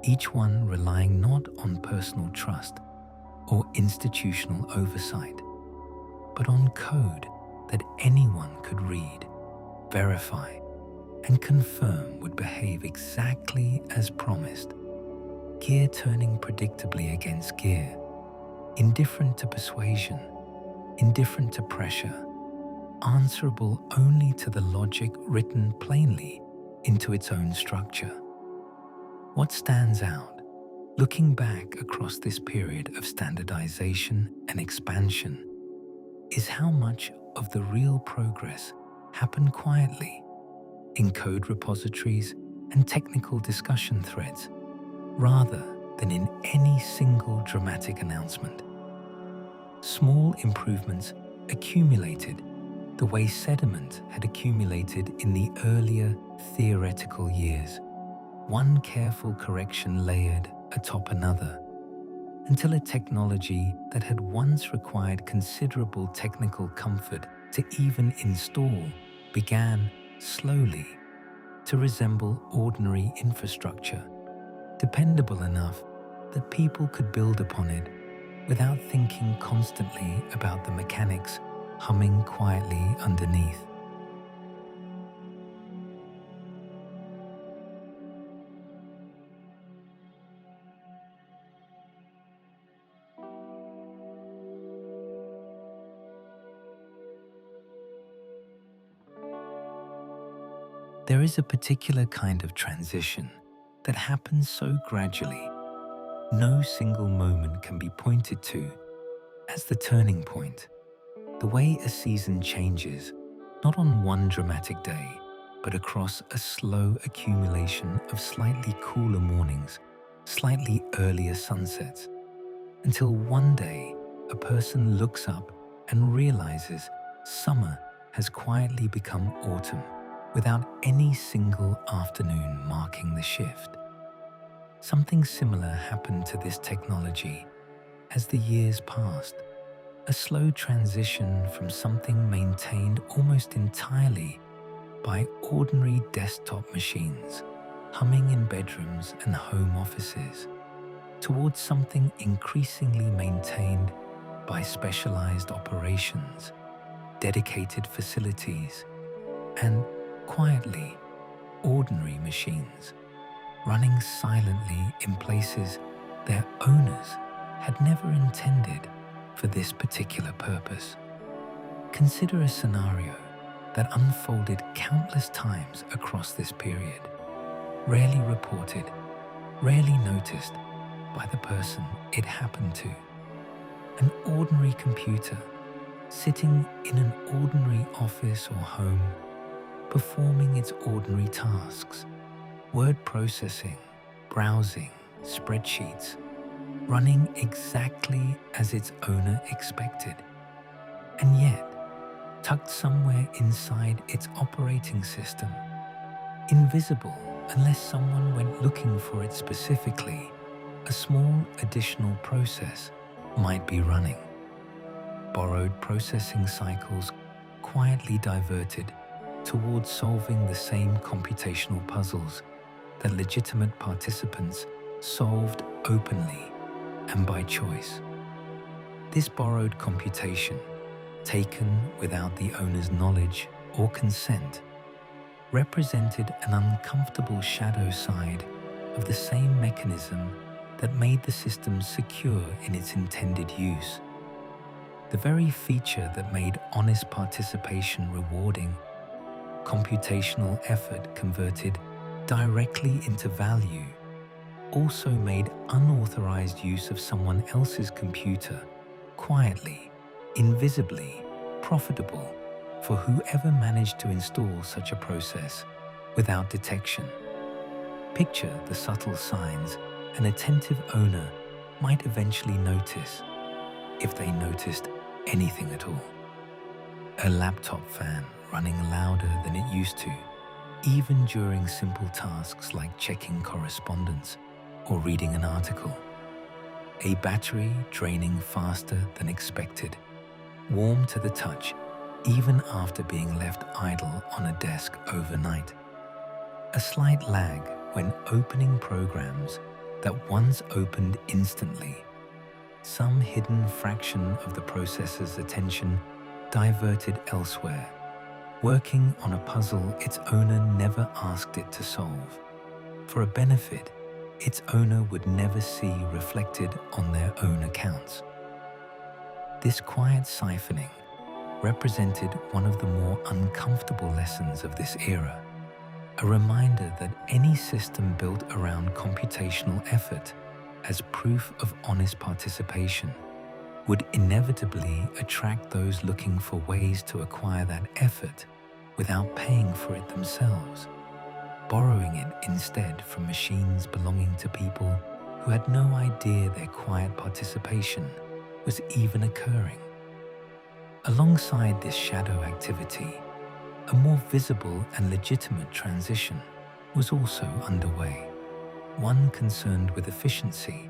each one relying not on personal trust or institutional oversight, but on code that anyone could read, verify, and confirm would behave exactly as promised. Gear turning predictably against gear, indifferent to persuasion, indifferent to pressure, answerable only to the logic written plainly into its own structure. What stands out, Looking back across this period of standardization and expansion is how much of the real progress happened quietly in code repositories and technical discussion threads, rather than in any single dramatic announcement. Small improvements accumulated the way sediment had accumulated in the earlier theoretical years, one careful correction layered atop another, until a technology that had once required considerable technical comfort to even install began, slowly, to resemble ordinary infrastructure, dependable enough that people could build upon it without thinking constantly about the mechanics humming quietly underneath. There is a particular kind of transition that happens so gradually, no single moment can be pointed to as the turning point. The way a season changes, not on one dramatic day, but across a slow accumulation of slightly cooler mornings, slightly earlier sunsets, until one day a person looks up and realizes summer has quietly become autumn without any single afternoon marking the shift. Something similar happened to this technology as the years passed, a slow transition from something maintained almost entirely by ordinary desktop machines, humming in bedrooms and home offices, towards something increasingly maintained by specialized operations, dedicated facilities, and, quietly, ordinary machines, running silently in places their owners had never intended for this particular purpose. Consider a scenario that unfolded countless times across this period, rarely reported, rarely noticed by the person it happened to. An ordinary computer sitting in an ordinary office or home, performing its ordinary tasks, word processing, browsing, spreadsheets, running exactly as its owner expected. And yet, tucked somewhere inside its operating system, invisible unless someone went looking for it specifically, a small additional process might be running. Borrowed processing cycles quietly diverted towards solving the same computational puzzles that legitimate participants solved openly and by choice. This borrowed computation, taken without the owner's knowledge or consent, represented an uncomfortable shadow side of the same mechanism that made the system secure in its intended use. The very feature that made honest participation rewarding, computational effort converted directly into value, also made unauthorized use of someone else's computer quietly, invisibly profitable for whoever managed to install such a process without detection. Picture the subtle signs an attentive owner might eventually notice, if they noticed anything at all. A laptop fan running louder than it used to, even during simple tasks like checking correspondence or reading an article. A battery draining faster than expected, warm to the touch even after being left idle on a desk overnight. A slight lag when opening programs that once opened instantly. Some hidden fraction of the processor's attention diverted elsewhere, working on a puzzle its owner never asked it to solve, for a benefit its owner would never see reflected on their own accounts. This quiet siphoning represented one of the more uncomfortable lessons of this era, a reminder that any system built around computational effort as proof of honest participation would inevitably attract those looking for ways to acquire that effort without paying for it themselves, borrowing it instead from machines belonging to people who had no idea their quiet participation was even occurring. Alongside this shadow activity, a more visible and legitimate transition was also underway, one concerned with efficiency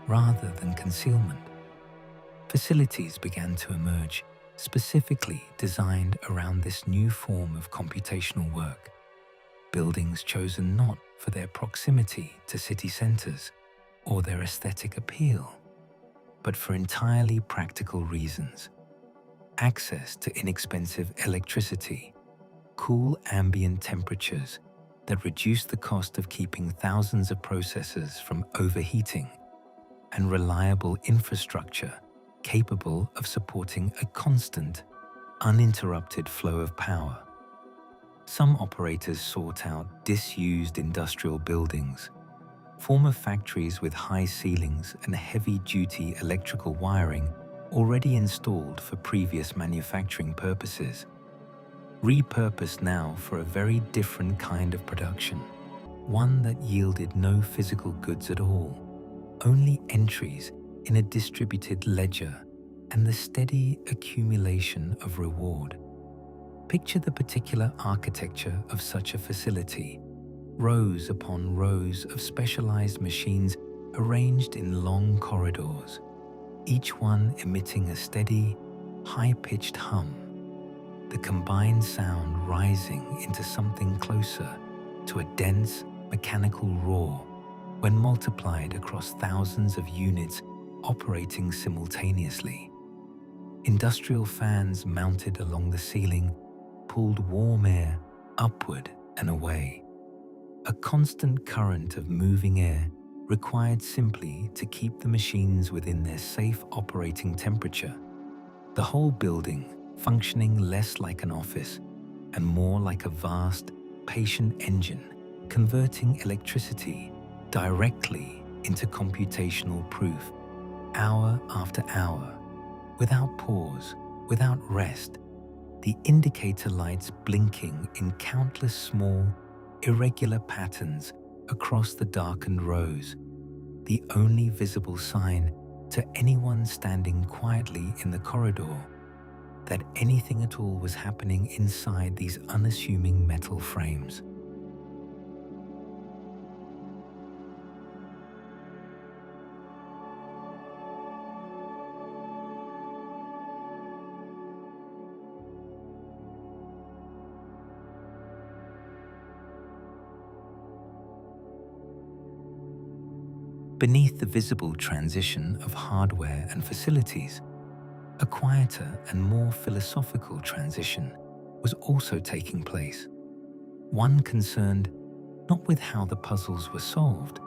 rather than concealment. Facilities began to emerge specifically designed around this new form of computational work. Buildings chosen not for their proximity to city centers or their aesthetic appeal, but for entirely practical reasons. Access to inexpensive electricity, cool ambient temperatures that reduce the cost of keeping thousands of processors from overheating, and reliable infrastructure capable of supporting a constant, uninterrupted flow of power. Some operators sought out disused industrial buildings, former factories with high ceilings and heavy-duty electrical wiring already installed for previous manufacturing purposes, repurposed now for a very different kind of production, one that yielded no physical goods at all, only entries in a distributed ledger and the steady accumulation of reward. Picture the particular architecture of such a facility, rows upon rows of specialized machines arranged in long corridors, each one emitting a steady, high-pitched hum, the combined sound rising into something closer to a dense, mechanical roar when multiplied across thousands of units operating simultaneously. Industrial fans mounted along the ceiling pulled warm air upward and away. A constant current of moving air required simply to keep the machines within their safe operating temperature, the whole building functioning less like an office and more like a vast, patient engine, converting electricity directly into computational proof, hour after hour, without pause, without rest, the indicator lights blinking in countless small, irregular patterns across the darkened rows, the only visible sign to anyone standing quietly in the corridor that anything at all was happening inside these unassuming metal frames. Beneath the visible transition of hardware and facilities, a quieter and more philosophical transition was also taking place, one concerned not with how the puzzles were solved,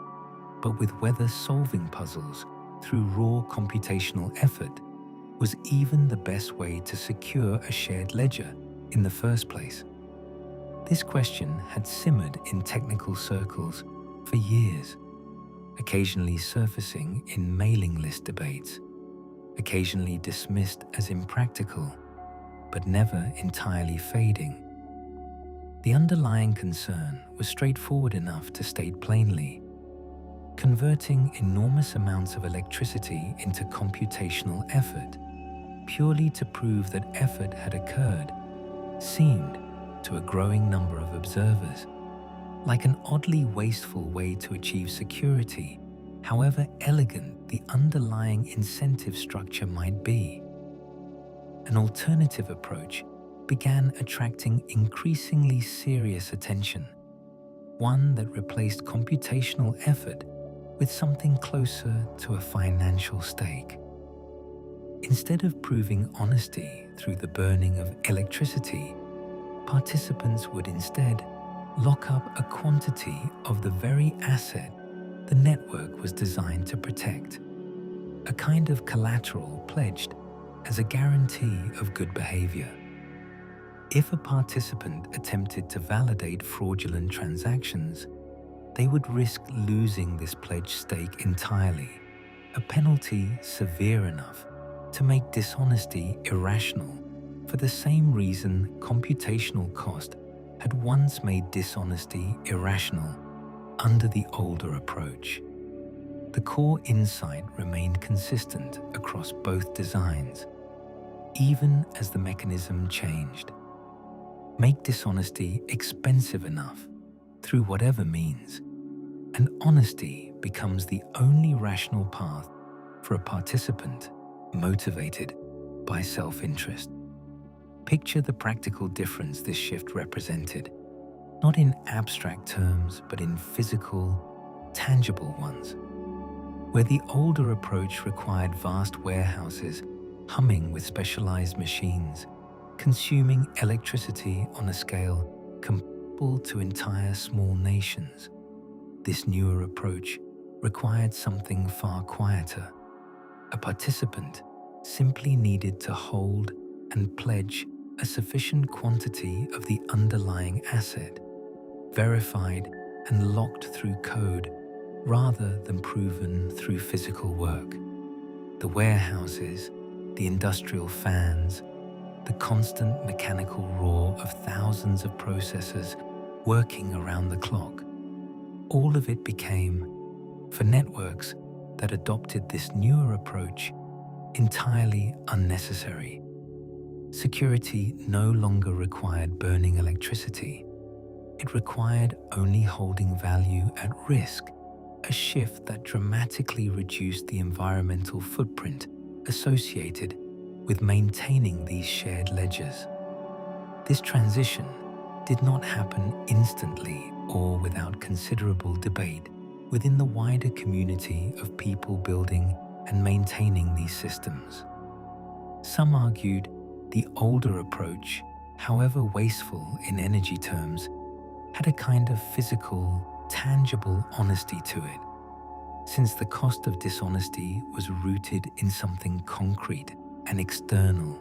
but with whether solving puzzles through raw computational effort was even the best way to secure a shared ledger in the first place. This question had simmered in technical circles for years, occasionally surfacing in mailing list debates, occasionally dismissed as impractical, but never entirely fading. The underlying concern was straightforward enough to state plainly. Converting enormous amounts of electricity into computational effort, purely to prove that effort had occurred, seemed, to a growing number of observers, like an oddly wasteful way to achieve security, however elegant the underlying incentive structure might be. An alternative approach began attracting increasingly serious attention, one that replaced computational effort with something closer to a financial stake. Instead of proving honesty through the burning of electricity, participants would instead lock up a quantity of the very asset the network was designed to protect, a kind of collateral pledged as a guarantee of good behavior. If a participant attempted to validate fraudulent transactions, they would risk losing this pledged stake entirely, a penalty severe enough to make dishonesty irrational for the same reason computational cost had once made dishonesty irrational under the older approach. The core insight remained consistent across both designs, even as the mechanism changed. Make dishonesty expensive enough through whatever means, and honesty becomes the only rational path for a participant motivated by self-interest. Picture the practical difference this shift represented, not in abstract terms, but in physical, tangible ones. Where the older approach required vast warehouses humming with specialized machines, consuming electricity on a scale comparable to entire small nations, this newer approach required something far quieter. A participant simply needed to hold and pledge a sufficient quantity of the underlying asset, verified and locked through code rather than proven through physical work. The warehouses, the industrial fans, the constant mechanical roar of thousands of processors working around the clock, all of it became, for networks that adopted this newer approach, entirely unnecessary. Security no longer required burning electricity. It required only holding value at risk, a shift that dramatically reduced the environmental footprint associated with maintaining these shared ledgers. This transition did not happen instantly or without considerable debate within the wider community of people building and maintaining these systems. Some argued the older approach, however wasteful in energy terms, had a kind of physical, tangible honesty to it, since the cost of dishonesty was rooted in something concrete and external,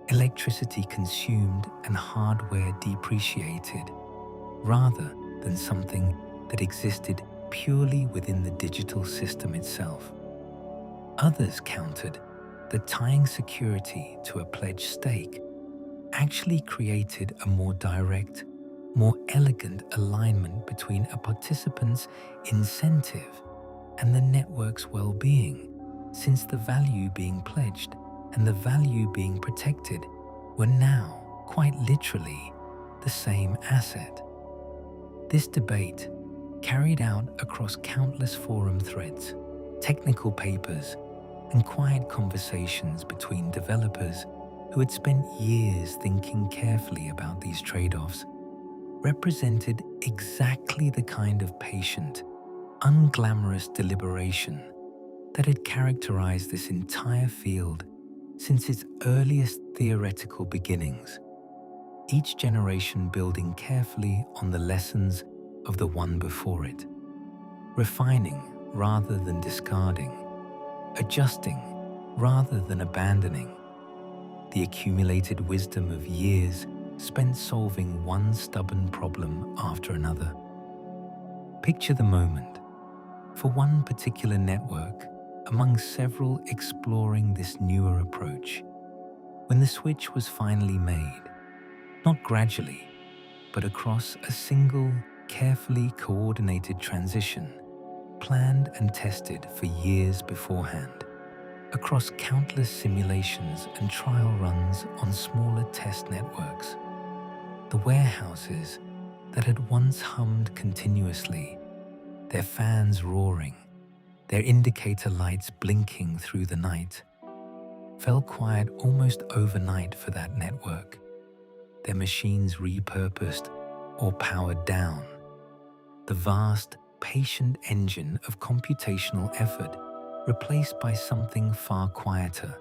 electricity consumed and hardware depreciated, rather than something that existed purely within the digital system itself. Others countered that tying security to a pledged stake actually created a more direct, more elegant alignment between a participant's incentive and the network's well-being, since the value being pledged and the value being protected were now, quite literally, the same asset. This debate, carried out across countless forum threads, technical papers, and quiet conversations between developers who had spent years thinking carefully about these trade-offs, represented exactly the kind of patient, unglamorous deliberation that had characterized this entire field since its earliest theoretical beginnings, each generation building carefully on the lessons of the one before it, refining rather than discarding, adjusting rather than abandoning, the accumulated wisdom of years spent solving one stubborn problem after another. Picture the moment, for one particular network among several exploring this newer approach, when the switch was finally made, not gradually, but across a single, carefully coordinated transition, planned and tested for years beforehand, across countless simulations and trial runs on smaller test networks. The warehouses that had once hummed continuously, their fans roaring, their indicator lights blinking through the night, fell quiet almost overnight for that network, their machines repurposed or powered down. The vast, patient engine of computational effort replaced by something far quieter,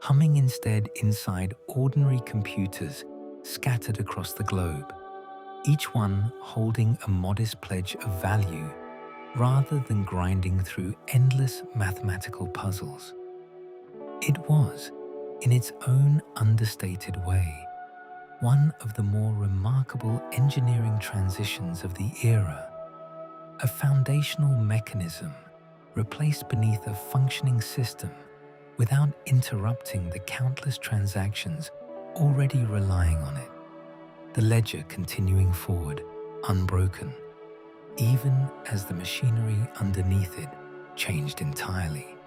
humming instead inside ordinary computers scattered across the globe, each one holding a modest pledge of value rather than grinding through endless mathematical puzzles. It was, in its own understated way, one of the more remarkable engineering transitions of the era, a foundational mechanism replaced beneath a functioning system without interrupting the countless transactions already relying on it. The ledger continuing forward, unbroken, even as the machinery underneath it changed entirely.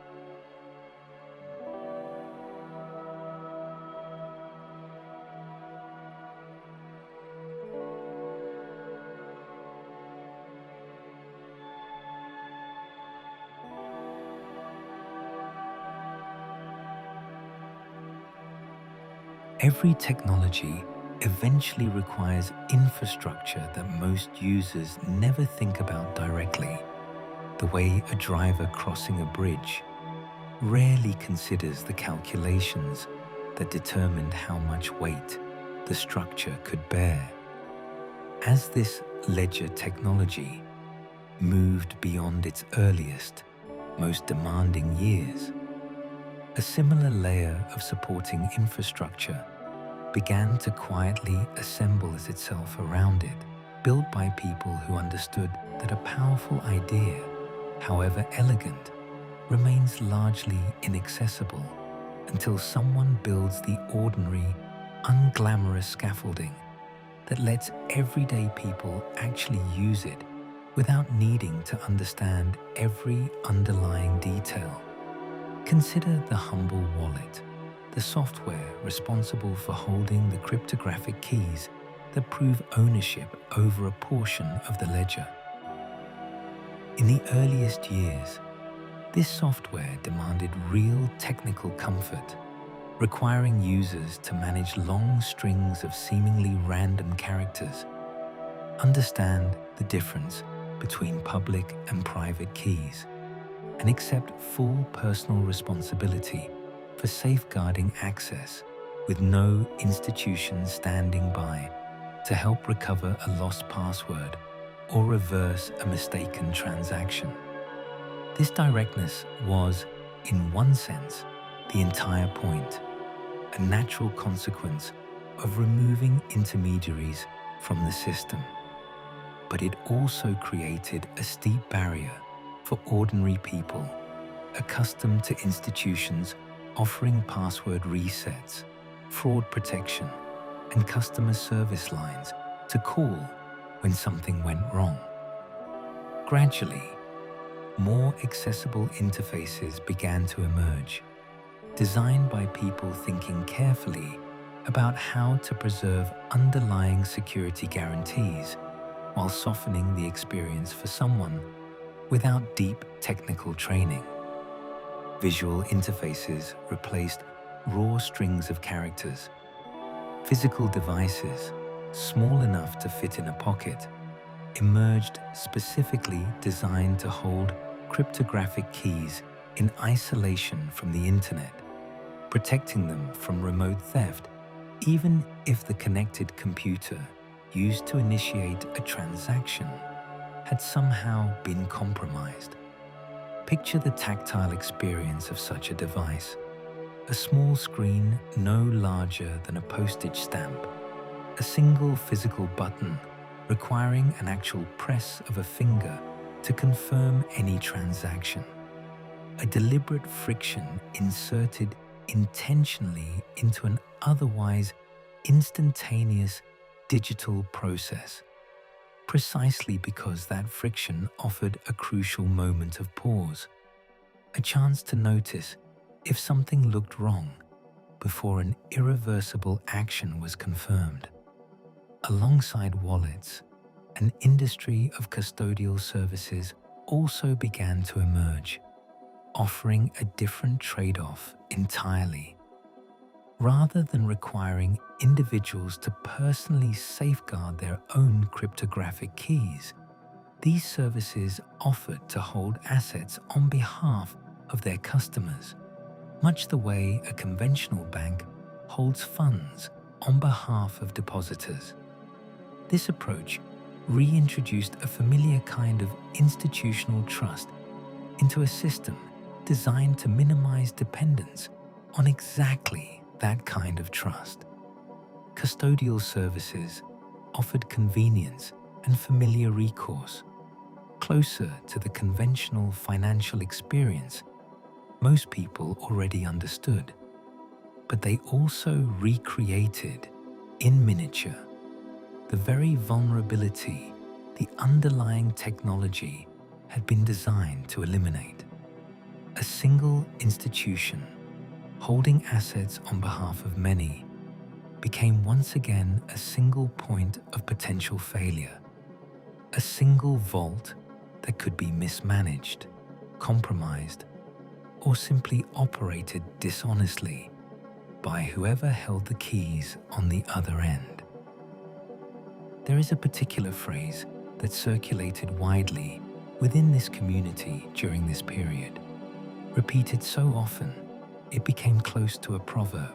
Every technology eventually requires infrastructure that most users never think about directly. The way a driver crossing a bridge rarely considers the calculations that determined how much weight the structure could bear. As this ledger technology moved beyond its earliest, most demanding years, a similar layer of supporting infrastructure began to quietly assemble itself around it, built by people who understood that a powerful idea, however elegant, remains largely inaccessible until someone builds the ordinary, unglamorous scaffolding that lets everyday people actually use it without needing to understand every underlying detail. Consider the humble wallet, the software responsible for holding the cryptographic keys that prove ownership over a portion of the ledger. In the earliest years, this software demanded real technical comfort, requiring users to manage long strings of seemingly random characters, understand the difference between public and private keys, and accept full personal responsibility for safeguarding access with no institution standing by to help recover a lost password or reverse a mistaken transaction. This directness was, in one sense, the entire point, a natural consequence of removing intermediaries from the system. But it also created a steep barrier for ordinary people accustomed to institutions offering password resets, fraud protection, and customer service lines to call when something went wrong. Gradually, more accessible interfaces began to emerge, designed by people thinking carefully about how to preserve underlying security guarantees while softening the experience for someone without deep technical training. Visual interfaces replaced raw strings of characters. Physical devices, small enough to fit in a pocket, emerged specifically designed to hold cryptographic keys in isolation from the internet, protecting them from remote theft, even if the connected computer used to initiate a transaction had somehow been compromised. Picture the tactile experience of such a device. A small screen no larger than a postage stamp, a single physical button requiring an actual press of a finger to confirm any transaction. A deliberate friction inserted intentionally into an otherwise instantaneous digital process, precisely because that friction offered a crucial moment of pause, a chance to notice if something looked wrong before an irreversible action was confirmed. Alongside wallets, an industry of custodial services also began to emerge, offering a different trade-off entirely. Rather than requiring individuals to personally safeguard their own cryptographic keys, these services offered to hold assets on behalf of their customers, much the way a conventional bank holds funds on behalf of depositors. This approach reintroduced a familiar kind of institutional trust into a system designed to minimize dependence on exactly that kind of trust. Custodial services offered convenience and familiar recourse. closer to the conventional financial experience most people already understood, but they also recreated, in miniature, the very vulnerability the underlying technology had been designed to eliminate. A single institution, holding assets on behalf of many, became once again a single point of potential failure, a single vault that could be mismanaged, compromised, or simply operated dishonestly by whoever held the keys on the other end. There is a particular phrase that circulated widely within this community during this period, repeated so often it became close to a proverb.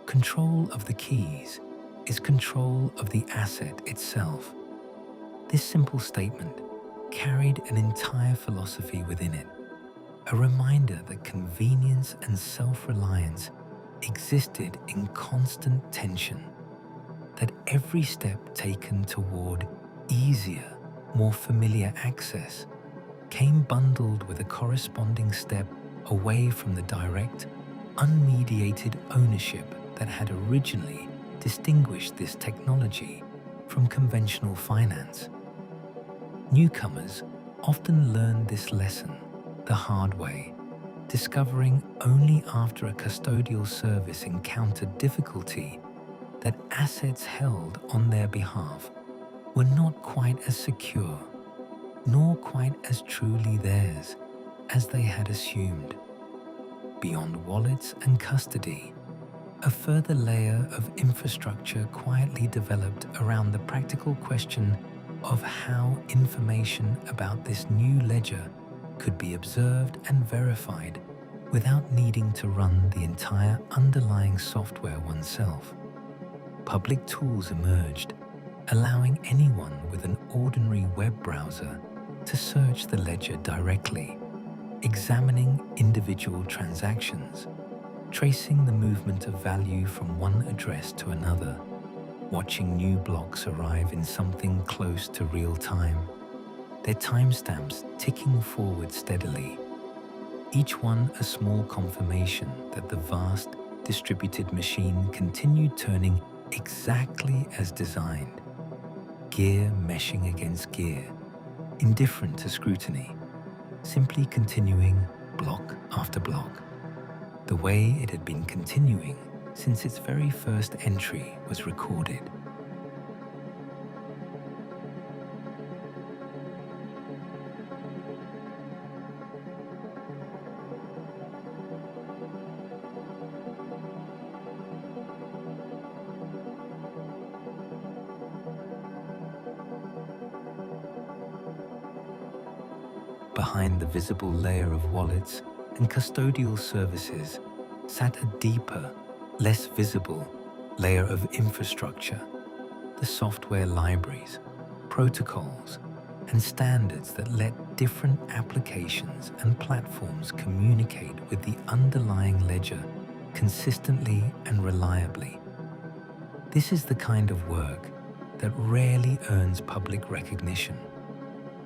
Control of the keys is control of the asset itself. This simple statement carried an entire philosophy within it, a reminder that convenience and self-reliance existed in constant tension, that every step taken toward easier, more familiar access came bundled with a corresponding step away from the direct, unmediated ownership that had originally distinguished this technology from conventional finance. Newcomers often learned this lesson the hard way, discovering only after a custodial service encountered difficulty that assets held on their behalf were not quite as secure, nor quite as truly theirs as they had assumed. Beyond wallets and custody, a further layer of infrastructure quietly developed around the practical question of how information about this new ledger could be observed and verified without needing to run the entire underlying software oneself. Public tools emerged, allowing anyone with an ordinary web browser to search the ledger directly, examining individual transactions, tracing the movement of value from one address to another, watching new blocks arrive in something close to real time, their timestamps ticking forward steadily, each one a small confirmation that the vast, distributed machine continued turning exactly as designed, gear meshing against gear, indifferent to scrutiny, simply continuing block after block, the way it had been continuing since its very first entry was recorded. Behind the visible layer of wallets and custodial services sat a deeper, less visible layer of infrastructure, the software libraries, protocols, and standards that let different applications and platforms communicate with the underlying ledger consistently and reliably. This is the kind of work that rarely earns public recognition.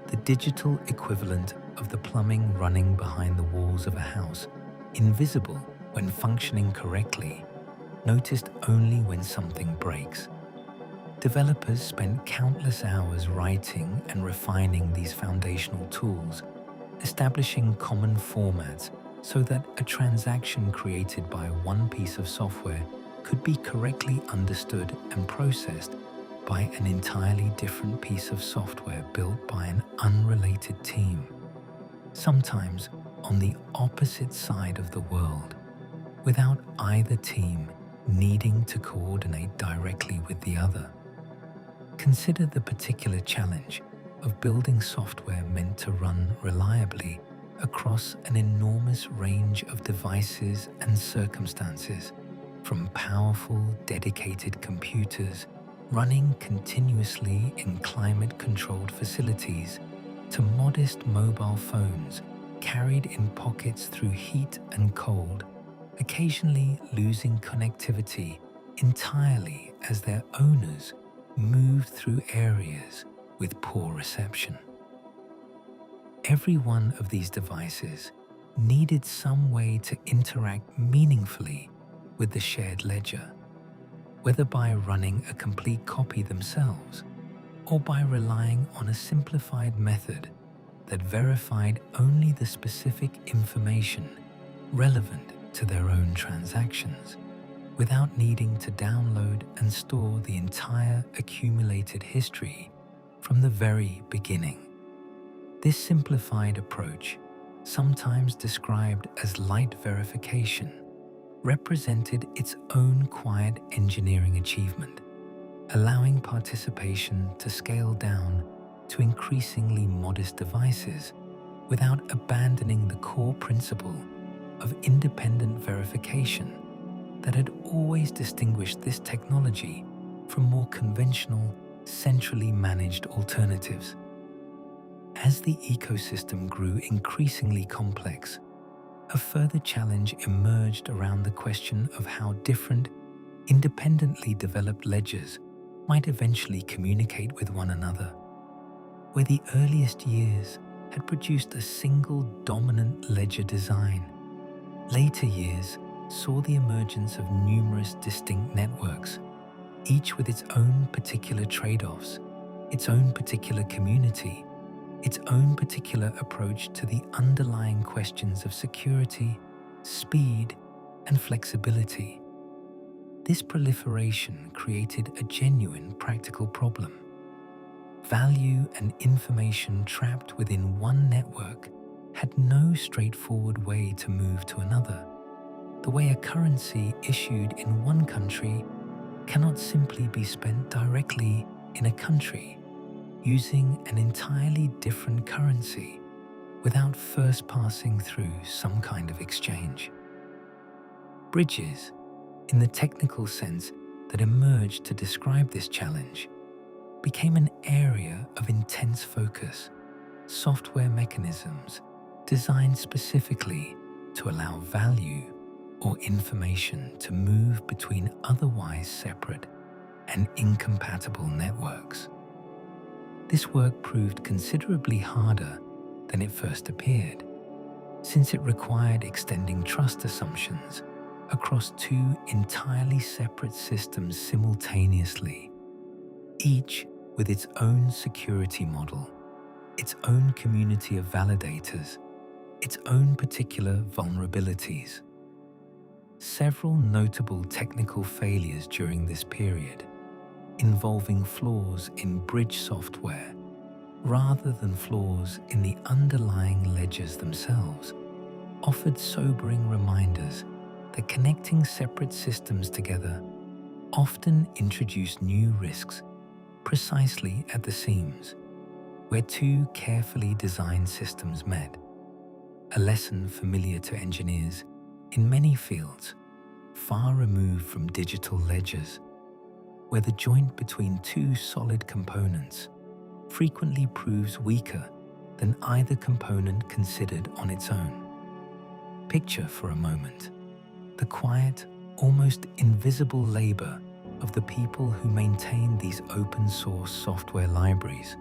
The digital equivalent of the plumbing running behind the walls of a house, invisible when functioning correctly, noticed only when something breaks. Developers spent countless hours writing and refining these foundational tools, establishing common formats so that a transaction created by one piece of software could be correctly understood and processed by an entirely different piece of software built by an unrelated team, sometimes on the opposite side of the world, without either team needing to coordinate directly with the other. Consider the particular challenge of building software meant to run reliably across an enormous range of devices and circumstances, from powerful, dedicated computers running continuously in climate-controlled facilities to modest mobile phones carried in pockets through heat and cold, occasionally losing connectivity entirely as their owners moved through areas with poor reception. Every one of these devices needed some way to interact meaningfully with the shared ledger, whether by running a complete copy themselves or by relying on a simplified method that verified only the specific information relevant to their own transactions, without needing to download and store the entire accumulated history from the very beginning. This simplified approach, sometimes described as light verification, represented its own quiet engineering achievement, allowing participation to scale down to increasingly modest devices without abandoning the core principle of independent verification that had always distinguished this technology from more conventional, centrally managed alternatives. As the ecosystem grew increasingly complex, a further challenge emerged around the question of how different, independently developed ledgers might eventually communicate with one another. Where the earliest years had produced a single dominant ledger design, later years saw the emergence of numerous distinct networks, each with its own particular trade-offs, its own particular community, its own particular approach to the underlying questions of security, speed, and flexibility. This proliferation created a genuine practical problem. Value and information trapped within one network had no straightforward way to move to another. The way a currency issued in one country cannot simply be spent directly in a country using an entirely different currency without first passing through some kind of exchange. Bridges, in the technical sense that emerged to describe this challenge, became an area of intense focus. Software mechanisms designed specifically to allow value or information to move between otherwise separate and incompatible networks. This work proved considerably harder than it first appeared, since it required extending trust assumptions across two entirely separate systems simultaneously, each with its own security model, its own community of validators, its own particular vulnerabilities. Several notable technical failures during this period, involving flaws in bridge software rather than flaws in the underlying ledgers themselves, offered sobering reminders that connecting separate systems together often introduced new risks precisely at the seams, where two carefully designed systems met. A lesson familiar to engineers in many fields, far removed from digital ledgers, where the joint between two solid components frequently proves weaker than either component considered on its own. Picture for a moment the quiet, almost invisible labor of the people who maintain these open-source software libraries,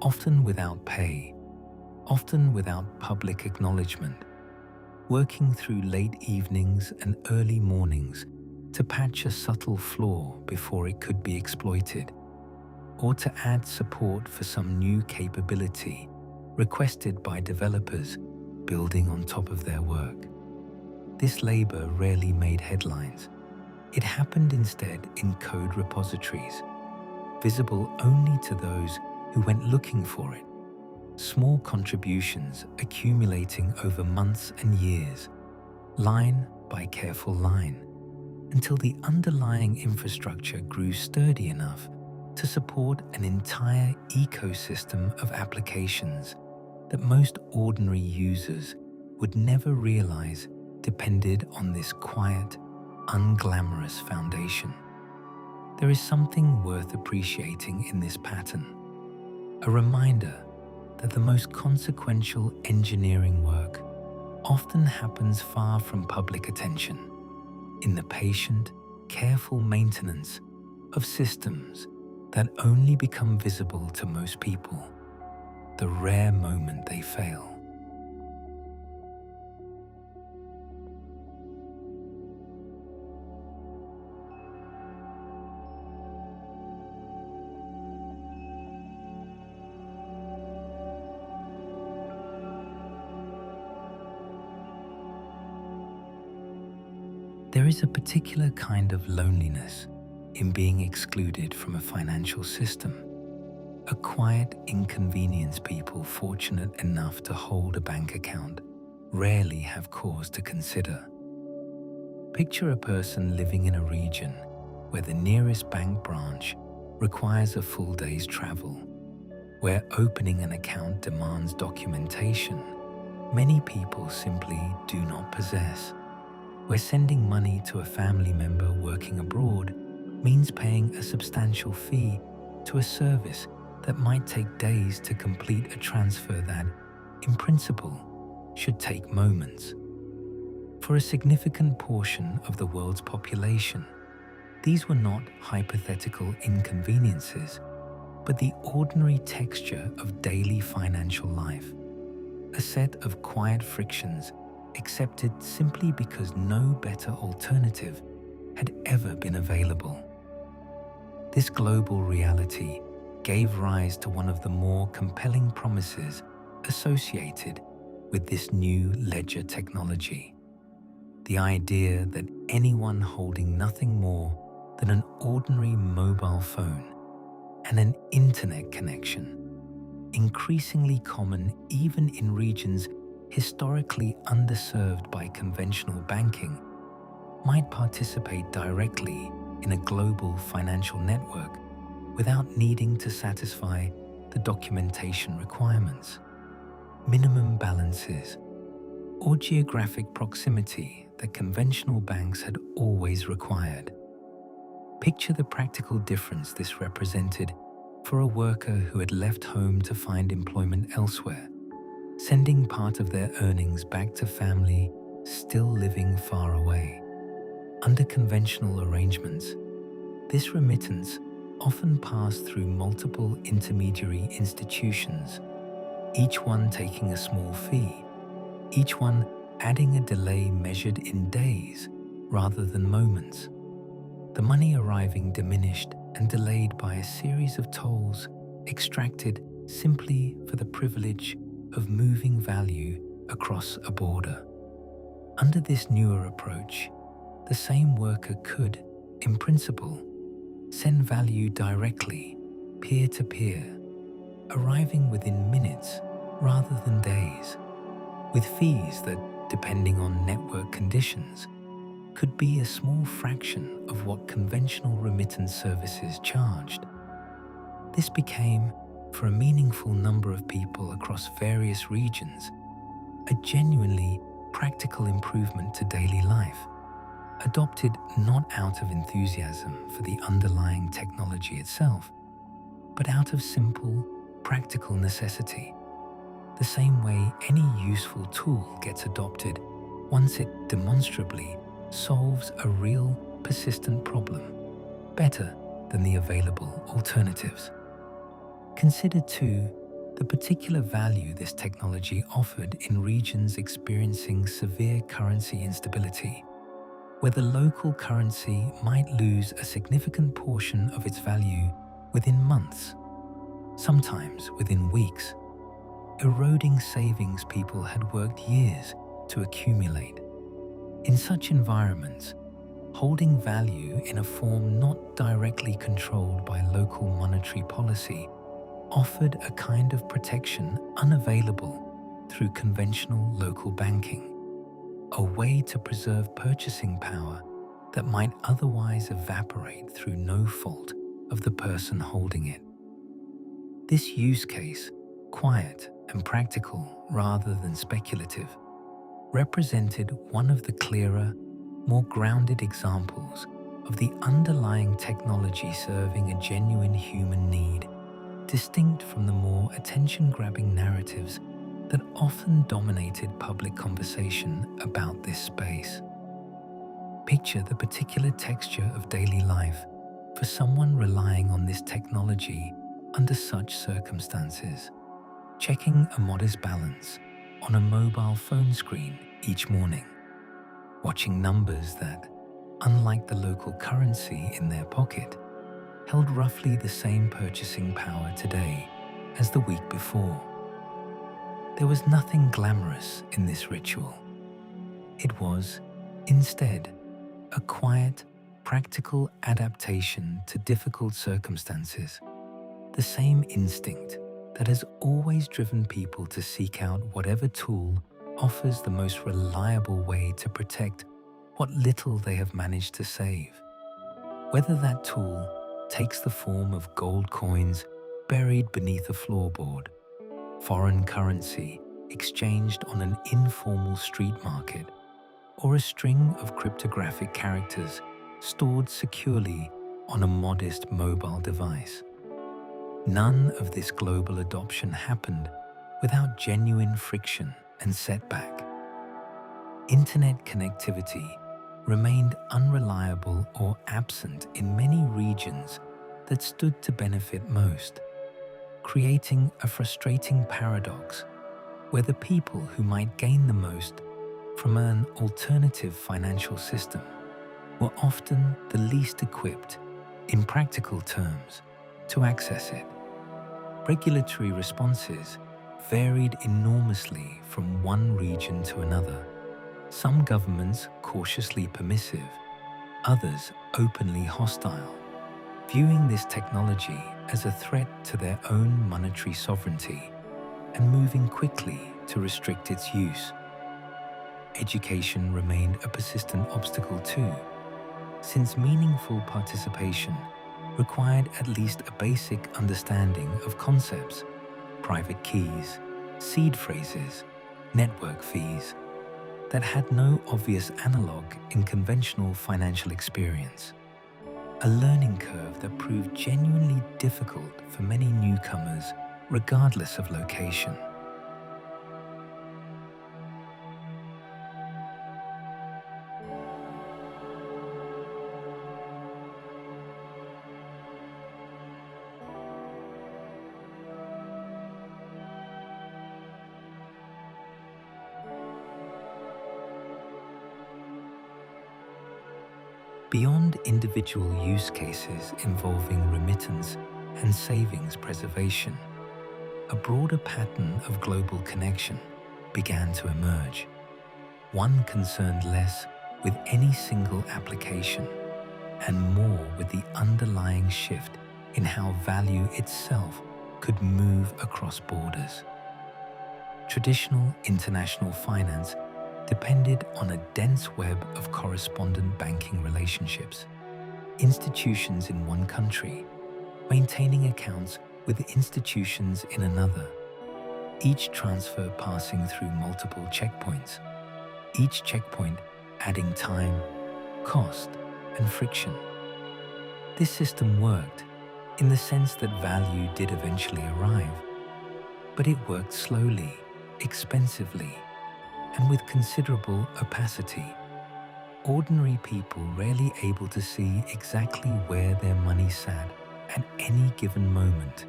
often without pay, often without public acknowledgement, working through late evenings and early mornings to patch a subtle flaw before it could be exploited, or to add support for some new capability requested by developers building on top of their work. This labor rarely made headlines. It happened instead in code repositories, visible only to those who went looking for it, small contributions accumulating over months and years, line by careful line, until the underlying infrastructure grew sturdy enough to support an entire ecosystem of applications that most ordinary users would never realize depended on this quiet, unglamorous foundation. There is something worth appreciating in this pattern, a reminder that the most consequential engineering work often happens far from public attention, in the patient, careful maintenance of systems that only become visible to most people. the rare moment they fail. There is a particular kind of loneliness in being excluded from a financial system, a quiet inconvenience people fortunate enough to hold a bank account rarely have cause to consider. Picture a person living in a region where the nearest bank branch requires a full day's travel, where opening an account demands documentation many people simply do not possess, where sending money to a family member working abroad means paying a substantial fee to a service that might take days to complete a transfer that, in principle, should take moments. For a significant portion of the world's population, these were not hypothetical inconveniences, but the ordinary texture of daily financial life, a set of quiet frictions accepted simply because no better alternative had ever been available. This global reality gave rise to one of the more compelling promises associated with this new ledger technology: the idea that anyone holding nothing more than an ordinary mobile phone and an internet connection, increasingly common even in regions historically underserved by conventional banking, might participate directly in a global financial network without needing to satisfy the documentation requirements, minimum balances, or geographic proximity that conventional banks had always required. Picture the practical difference this represented for a worker who had left home to find employment elsewhere, sending part of their earnings back to family still living far away. Under conventional arrangements, this remittance often passed through multiple intermediary institutions, each one taking a small fee, each one adding a delay measured in days rather than moments. The money arriving diminished and delayed by a series of tolls extracted simply for the privilege of moving value across a border. Under this newer approach, the same worker could, in principle, send value directly, peer-to-peer, arriving within minutes rather than days, with fees that, depending on network conditions, could be a small fraction of what conventional remittance services charged. This became, for a meaningful number of people across various regions, a genuinely practical improvement to daily life, adopted not out of enthusiasm for the underlying technology itself, but out of simple, practical necessity. The same way any useful tool gets adopted once it demonstrably solves a real, persistent problem, better than the available alternatives. Consider, too, the particular value this technology offered in regions experiencing severe currency instability, where the local currency might lose a significant portion of its value within months, sometimes within weeks, eroding savings people had worked years to accumulate. In such environments, holding value in a form not directly controlled by local monetary policy offered a kind of protection unavailable through conventional local banking, a way to preserve purchasing power that might otherwise evaporate through no fault of the person holding it. This use case, quiet and practical rather than speculative, represented one of the clearer, more grounded examples of the underlying technology serving a genuine human need, distinct from the more attention-grabbing narratives that often dominated public conversation about this space. Picture the particular texture of daily life for someone relying on this technology under such circumstances. checking a modest balance on a mobile phone screen each morning, watching numbers that, unlike the local currency in their pocket, held roughly the same purchasing power today as the week before. There was nothing glamorous in this ritual. It was, instead, a quiet, practical adaptation to difficult circumstances, the same instinct that has always driven people to seek out whatever tool offers the most reliable way to protect what little they have managed to save. Whether that tool takes the form of gold coins buried beneath a floorboard, foreign currency exchanged on an informal street market, or a string of cryptographic characters stored securely on a modest mobile device. None of this global adoption happened without genuine friction and setback. Internet connectivity remained unreliable or absent in many regions that stood to benefit most, creating a frustrating paradox where the people who might gain the most from an alternative financial system were often the least equipped, in practical terms, to access it. Regulatory responses varied enormously from one region to another, some governments cautiously permissive, others openly hostile, viewing this technology as a threat to their own monetary sovereignty and moving quickly to restrict its use. Education remained a persistent obstacle too, since meaningful participation required at least a basic understanding of concepts, private keys, seed phrases, network fees, that had no obvious analog in conventional financial experience. A learning curve that proved genuinely difficult for many newcomers, regardless of location. Beyond individual use cases involving remittance and savings preservation, a broader pattern of global connection began to emerge, one concerned less with any single application and more with the underlying shift in how value itself could move across borders. Traditional international finance depended on a dense web of correspondent banking relationships, institutions in one country maintaining accounts with institutions in another, each transfer passing through multiple checkpoints, each checkpoint adding time, cost, and friction. This system worked in the sense that value did eventually arrive, but it worked slowly, expensively, and with considerable opacity. Ordinary people rarely able to see exactly where their money sat at any given moment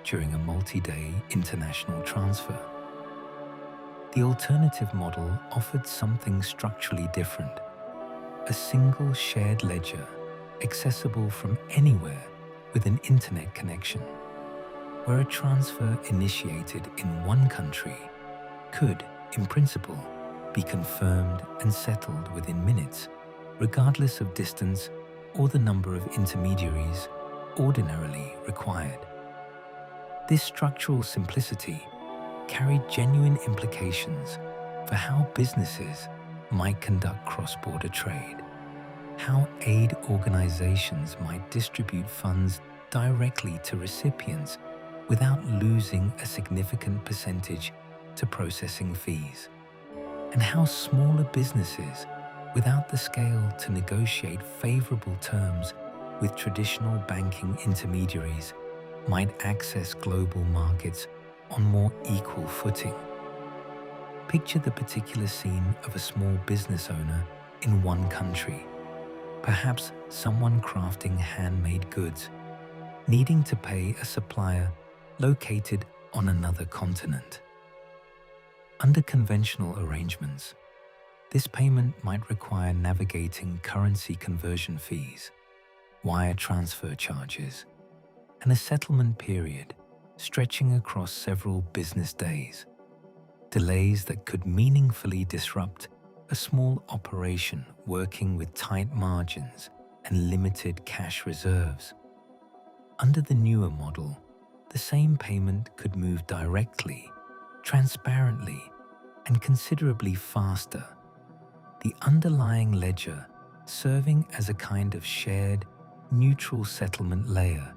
during a multi-day international transfer. The alternative model offered something structurally different, a single shared ledger accessible from anywhere with an internet connection, where a transfer initiated in one country could, in principle, be confirmed and settled within minutes, regardless of distance or the number of intermediaries ordinarily required. This structural simplicity carried genuine implications for how businesses might conduct cross-border trade, how aid organizations might distribute funds directly to recipients without losing a significant percentage to processing fees, and how smaller businesses, without the scale to negotiate favorable terms with traditional banking intermediaries, might access global markets on more equal footing. Picture the particular scene of a small business owner in one country, perhaps someone crafting handmade goods, needing to pay a supplier located on another continent. Under conventional arrangements, this payment might require navigating currency conversion fees, wire transfer charges, and a settlement period stretching across several business days, delays that could meaningfully disrupt a small operation working with tight margins and limited cash reserves. Under the newer model, the same payment could move directly, transparently, and considerably faster, the underlying ledger serving as a kind of shared, neutral settlement layer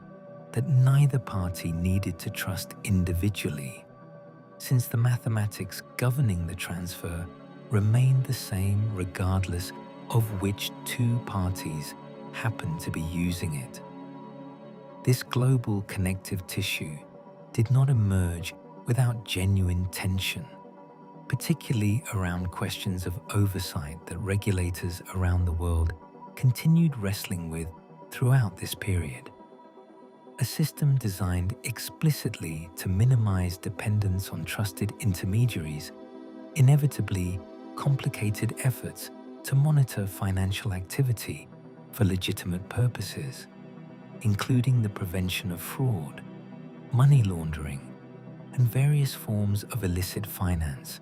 that neither party needed to trust individually, since the mathematics governing the transfer remained the same regardless of which two parties happened to be using it. This global connective tissue did not emerge without genuine tension, particularly around questions of oversight that regulators around the world continued wrestling with throughout this period. A system designed explicitly to minimize dependence on trusted intermediaries inevitably complicated efforts to monitor financial activity for legitimate purposes, including the prevention of fraud, money laundering, and various forms of illicit finance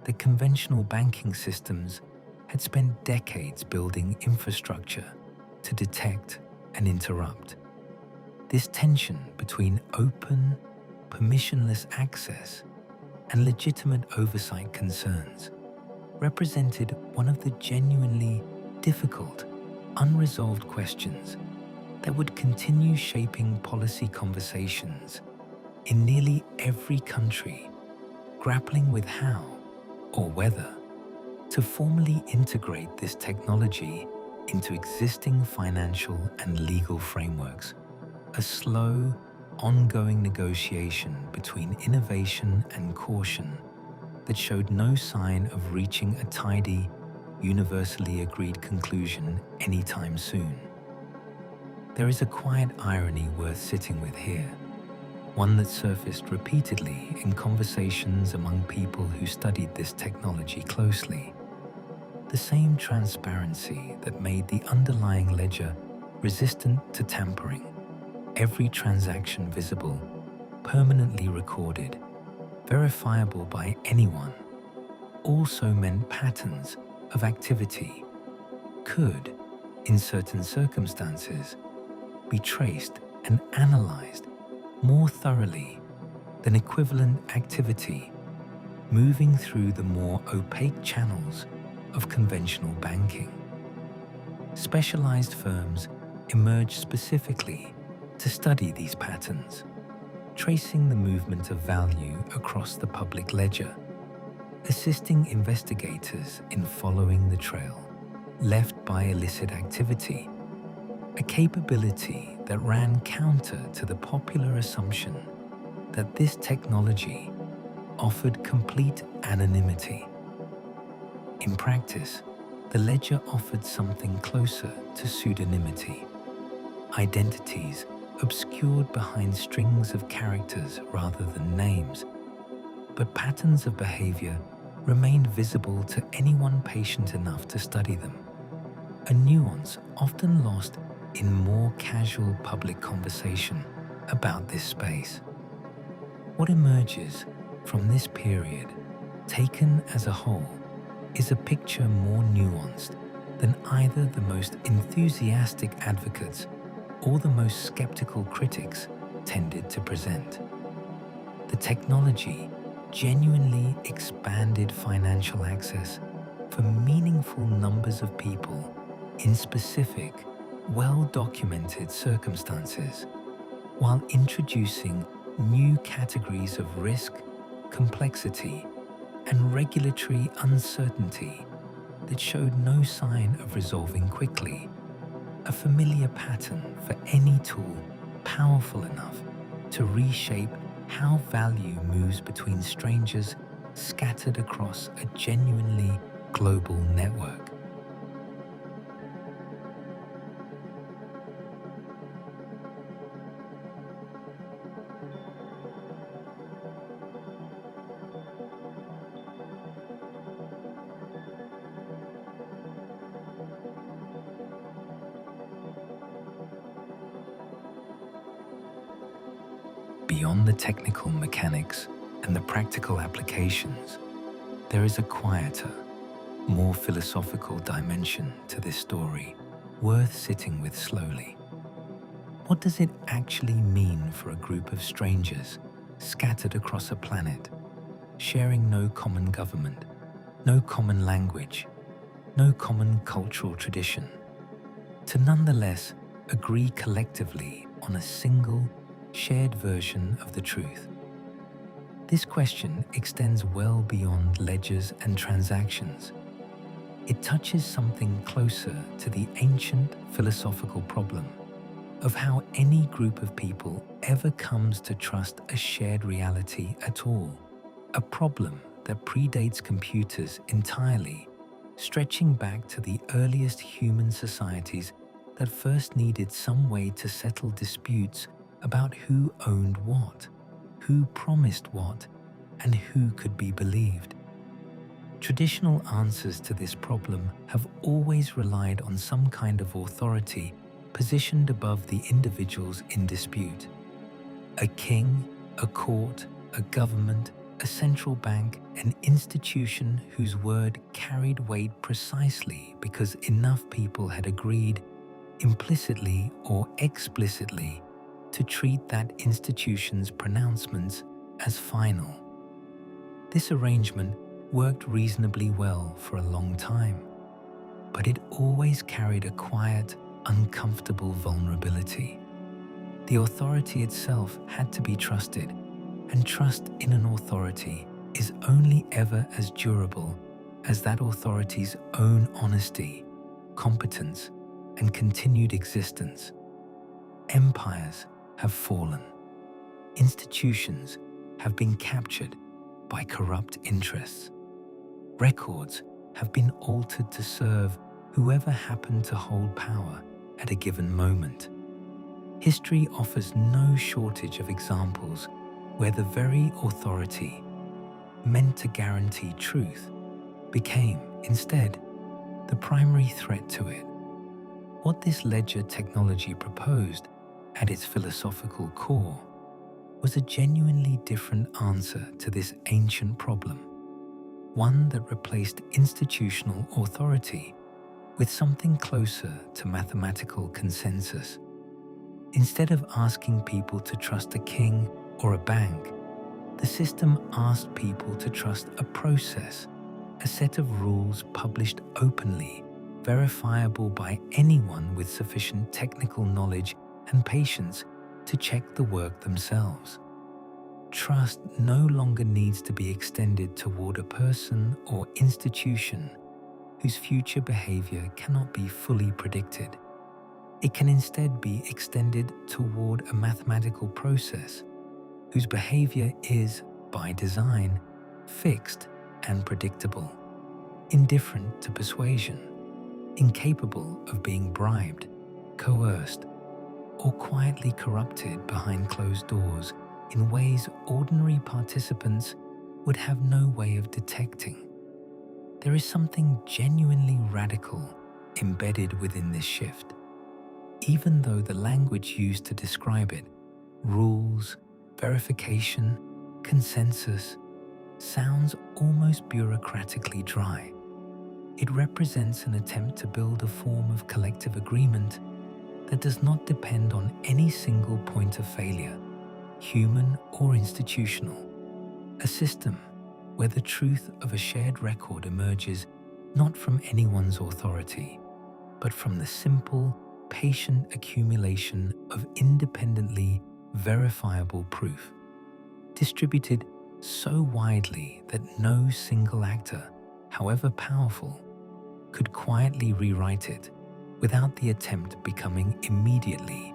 that conventional banking systems had spent decades building infrastructure to detect and interrupt. This tension between open, permissionless access and legitimate oversight concerns represented one of the genuinely difficult, unresolved questions that would continue shaping policy conversations in nearly every country, grappling with how or whether to formally integrate this technology into existing financial and legal frameworks. A slow, ongoing negotiation between innovation and caution that showed no sign of reaching a tidy, universally agreed conclusion anytime soon. There is a quiet irony worth sitting with here, one that surfaced repeatedly in conversations among people who studied this technology closely. The same transparency that made the underlying ledger resistant to tampering, every transaction visible, permanently recorded, verifiable by anyone, also meant patterns of activity could, in certain circumstances, be traced and analyzed more thoroughly than equivalent activity moving through the more opaque channels of conventional banking. Specialized firms emerged specifically to study these patterns, tracing the movement of value across the public ledger, assisting investigators in following the trail left by illicit activity, a capability that ran counter to the popular assumption that this technology offered complete anonymity. In practice, the ledger offered something closer to pseudonymity, identities obscured behind strings of characters rather than names, but patterns of behavior remained visible to anyone patient enough to study them, a nuance often lost in more casual public conversation about this space. What emerges from this period, taken as a whole, is a picture more nuanced than either the most enthusiastic advocates or the most skeptical critics tended to present. The technology genuinely expanded financial access for meaningful numbers of people in specific, well-documented circumstances, while introducing new categories of risk, complexity, and regulatory uncertainty that showed no sign of resolving quickly, a familiar pattern for any tool powerful enough to reshape how value moves between strangers scattered across a genuinely global network. beyond the technical mechanics and the practical applications, there is a quieter, more philosophical dimension to this story worth sitting with slowly. What does it actually mean for a group of strangers scattered across a planet, sharing no common government, no common language, no common cultural tradition, to nonetheless agree collectively on a single, shared version of the truth? This question extends well beyond ledgers and transactions. It touches something closer to the ancient philosophical problem of how any group of people ever comes to trust a shared reality at all, a problem that predates computers entirely, stretching back to the earliest human societies that first needed some way to settle disputes about who owned what, who promised what, and who could be believed. Traditional answers to this problem have always relied on some kind of authority positioned above the individuals in dispute. A king, a court, a government, a central bank, an institution whose word carried weight precisely because enough people had agreed, implicitly or explicitly, to treat that institution's pronouncements as final. This arrangement worked reasonably well for a long time, but it always carried a quiet, uncomfortable vulnerability. The authority itself had to be trusted, and trust in an authority is only ever as durable as that authority's own honesty, competence, and continued existence. Empires have fallen. Institutions have been captured by corrupt interests. Records have been altered to serve whoever happened to hold power at a given moment. History offers no shortage of examples where the very authority, meant to guarantee truth, became, instead, the primary threat to it. What this ledger technology proposed, at its philosophical core, was a genuinely different answer to this ancient problem, one that replaced institutional authority with something closer to mathematical consensus. Instead of asking people to trust a king or a bank, the system asked people to trust a process, a set of rules published openly, verifiable by anyone with sufficient technical knowledge and patience to check the work themselves. Trust no longer needs to be extended toward a person or institution whose future behavior cannot be fully predicted. It can instead be extended toward a mathematical process whose behavior is, by design, fixed and predictable, indifferent to persuasion, incapable of being bribed, coerced, or quietly corrupted behind closed doors in ways ordinary participants would have no way of detecting. There is something genuinely radical embedded within this shift. Even though the language used to describe it, rules, verification, consensus, sounds almost bureaucratically dry, it represents an attempt to build a form of collective agreement that does not depend on any single point of failure, human or institutional. A system where the truth of a shared record emerges not from anyone's authority, but from the simple, patient accumulation of independently verifiable proof, distributed so widely that no single actor, however powerful, could quietly rewrite it without the attempt becoming immediately,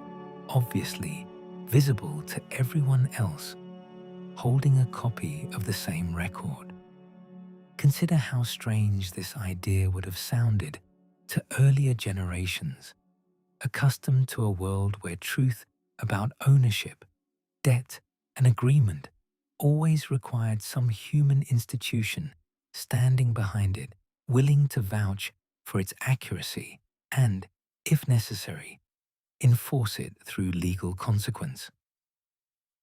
obviously, visible to everyone else holding a copy of the same record. Consider how strange this idea would have sounded to earlier generations, accustomed to a world where truth about ownership, debt, and agreement always required some human institution standing behind it, willing to vouch for its accuracy and, if necessary, enforce it through legal consequence.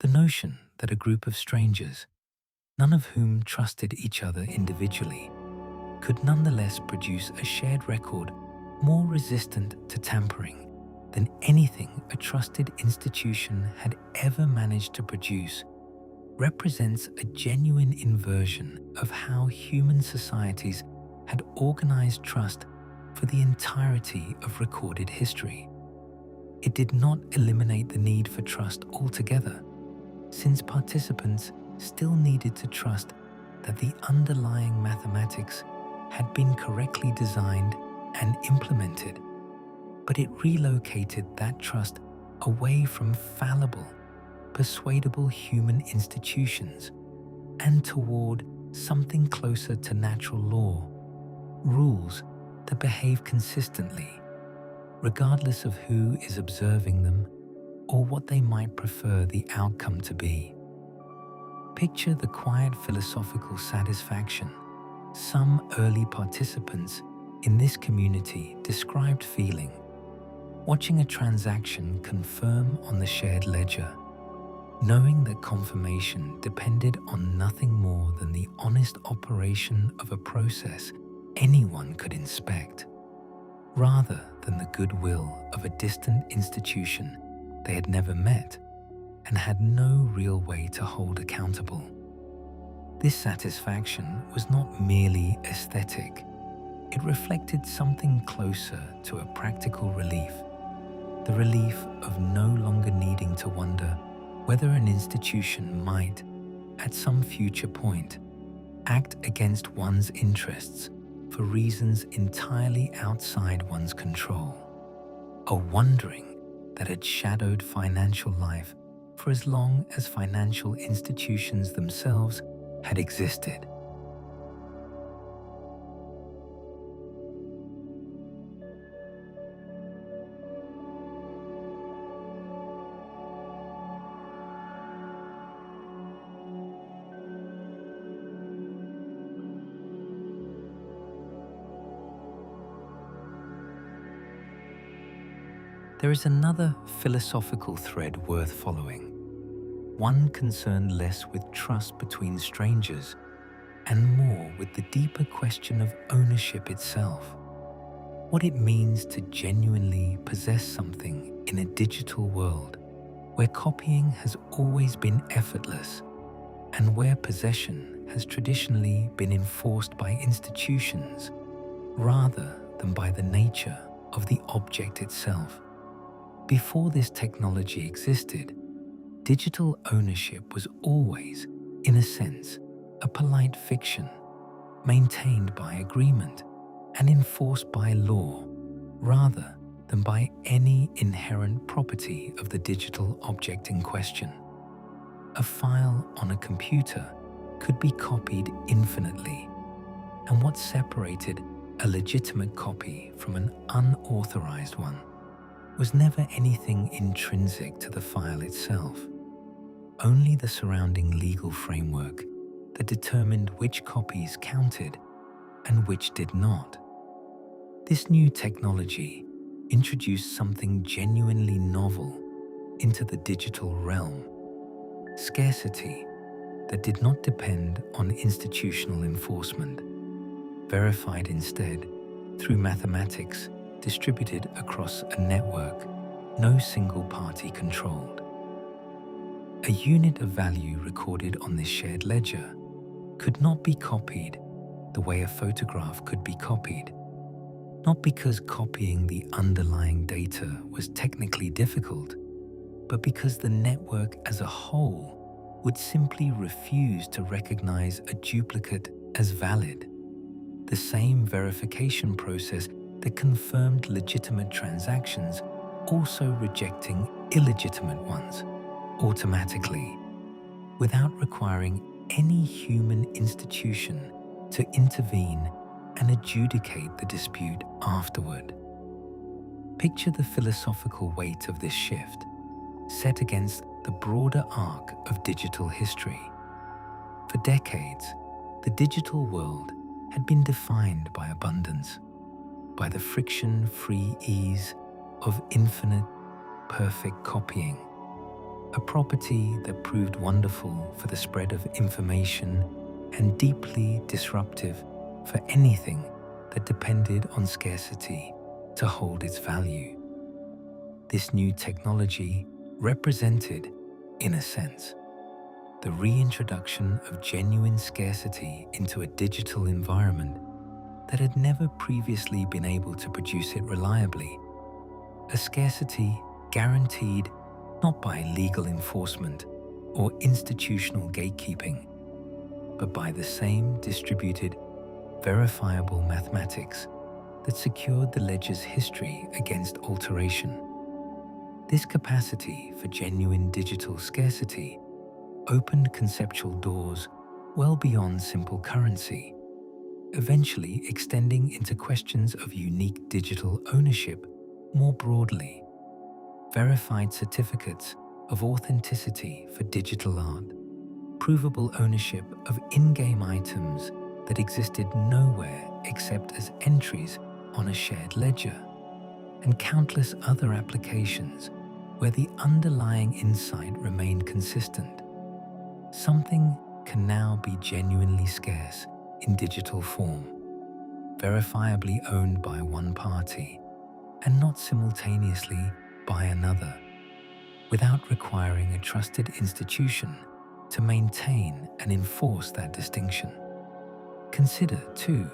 The notion that a group of strangers, none of whom trusted each other individually, could nonetheless produce a shared record more resistant to tampering than anything a trusted institution had ever managed to produce represents a genuine inversion of how human societies had organized trust for the entirety of recorded history. It did not eliminate the need for trust altogether, since participants still needed to trust that the underlying mathematics had been correctly designed and implemented, but it relocated that trust away from fallible, persuadable human institutions and toward something closer to natural law, rules that behave consistently, regardless of who is observing them or what they might prefer the outcome to be. Picture the quiet philosophical satisfaction some early participants in this community described feeling, watching a transaction confirm on the shared ledger, knowing that confirmation depended on nothing more than the honest operation of a process anyone could inspect, rather than the goodwill of a distant institution they had never met and had no real way to hold accountable. This satisfaction was not merely aesthetic. It reflected something closer to a practical relief, the relief of no longer needing to wonder whether an institution might, at some future point, act against one's interests for reasons entirely outside one's control, a wondering that had shadowed financial life for as long as financial institutions themselves had existed. There is another philosophical thread worth following, one concerned less with trust between strangers and more with the deeper question of ownership itself, what it means to genuinely possess something in a digital world where copying has always been effortless and where possession has traditionally been enforced by institutions rather than by the nature of the object itself. Before this technology existed, digital ownership was always, in a sense, a polite fiction, maintained by agreement and enforced by law, rather than by any inherent property of the digital object in question. A file on a computer could be copied infinitely, and what separated a legitimate copy from an unauthorized one was never anything intrinsic to the file itself, only the surrounding legal framework that determined which copies counted and which did not. This new technology introduced something genuinely novel into the digital realm, scarcity that did not depend on institutional enforcement, verified instead through mathematics distributed across a network no single party controlled. A unit of value recorded on this shared ledger could not be copied the way a photograph could be copied, not because copying the underlying data was technically difficult, but because the network as a whole would simply refuse to recognize a duplicate as valid. The same verification process that confirmed legitimate transactions also rejecting illegitimate ones automatically, without requiring any human institution to intervene and adjudicate the dispute afterward. Picture the philosophical weight of this shift, set against the broader arc of digital history. For decades, the digital world had been defined by abundance, by the friction-free ease of infinite, perfect copying. a property that proved wonderful for the spread of information and deeply disruptive for anything that depended on scarcity to hold its value. This new technology represented, in a sense, the reintroduction of genuine scarcity into a digital environment that had never previously been able to produce it reliably. A scarcity guaranteed not by legal enforcement or institutional gatekeeping, but by the same distributed, verifiable mathematics that secured the ledger's history against alteration. This capacity for genuine digital scarcity opened conceptual doors well beyond simple currency, eventually extending into questions of unique digital ownership more broadly. Verified certificates of authenticity for digital art, provable ownership of in-game items that existed nowhere except as entries on a shared ledger, and countless other applications where the underlying insight remained consistent. Something can now be genuinely scarce in digital form, verifiably owned by one party and not simultaneously by another, without requiring a trusted institution to maintain and enforce that distinction. Consider, too,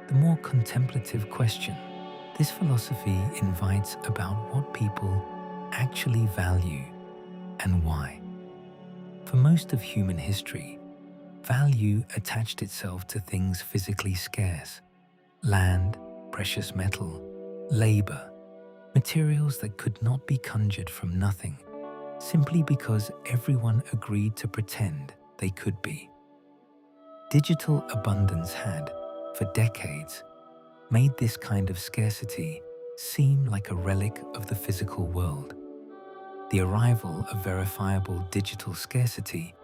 the more contemplative question this philosophy invites about what people actually value and why. For most of human history, value attached itself to things physically scarce: land, precious metal, labor, materials that could not be conjured from nothing, simply because everyone agreed to pretend they could be. Digital abundance had, for decades, made this kind of scarcity seem like a relic of the physical world. The arrival of verifiable digital scarcity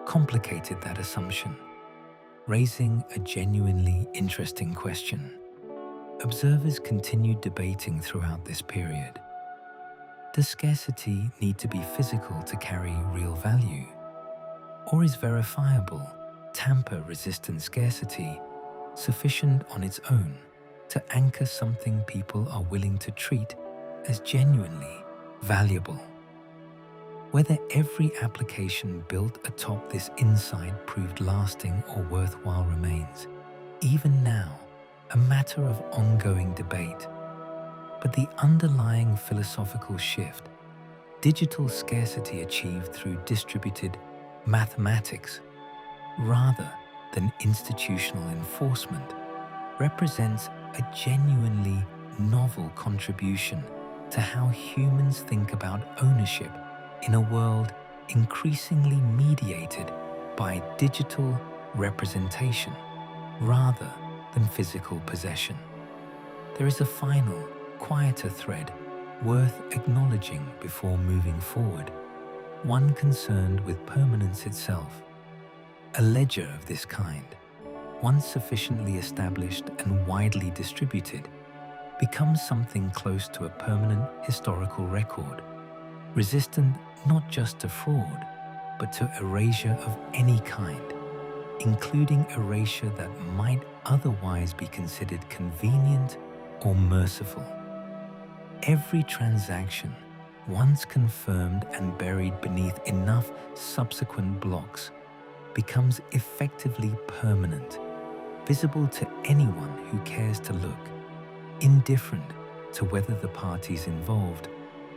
complicated that assumption, raising a genuinely interesting question. Observers continued debating throughout this period. Does scarcity need to be physical to carry real value? Or is verifiable, tamper-resistant scarcity sufficient on its own to anchor something people are willing to treat as genuinely valuable? Whether every application built atop this insight proved lasting or worthwhile remains, even now, a matter of ongoing debate. But the underlying philosophical shift, digital scarcity achieved through distributed mathematics rather than institutional enforcement, represents a genuinely novel contribution to how humans think about ownership in a world increasingly mediated by digital representation rather than physical possession. There is a final, quieter thread worth acknowledging before moving forward, one concerned with permanence itself. A ledger of this kind, once sufficiently established and widely distributed, becomes something close to a permanent historical record, resistant not just to fraud, but to erasure of any kind, including erasure that might otherwise be considered convenient or merciful. Every transaction, once confirmed and buried beneath enough subsequent blocks, becomes effectively permanent, visible to anyone who cares to look, indifferent to whether the parties involved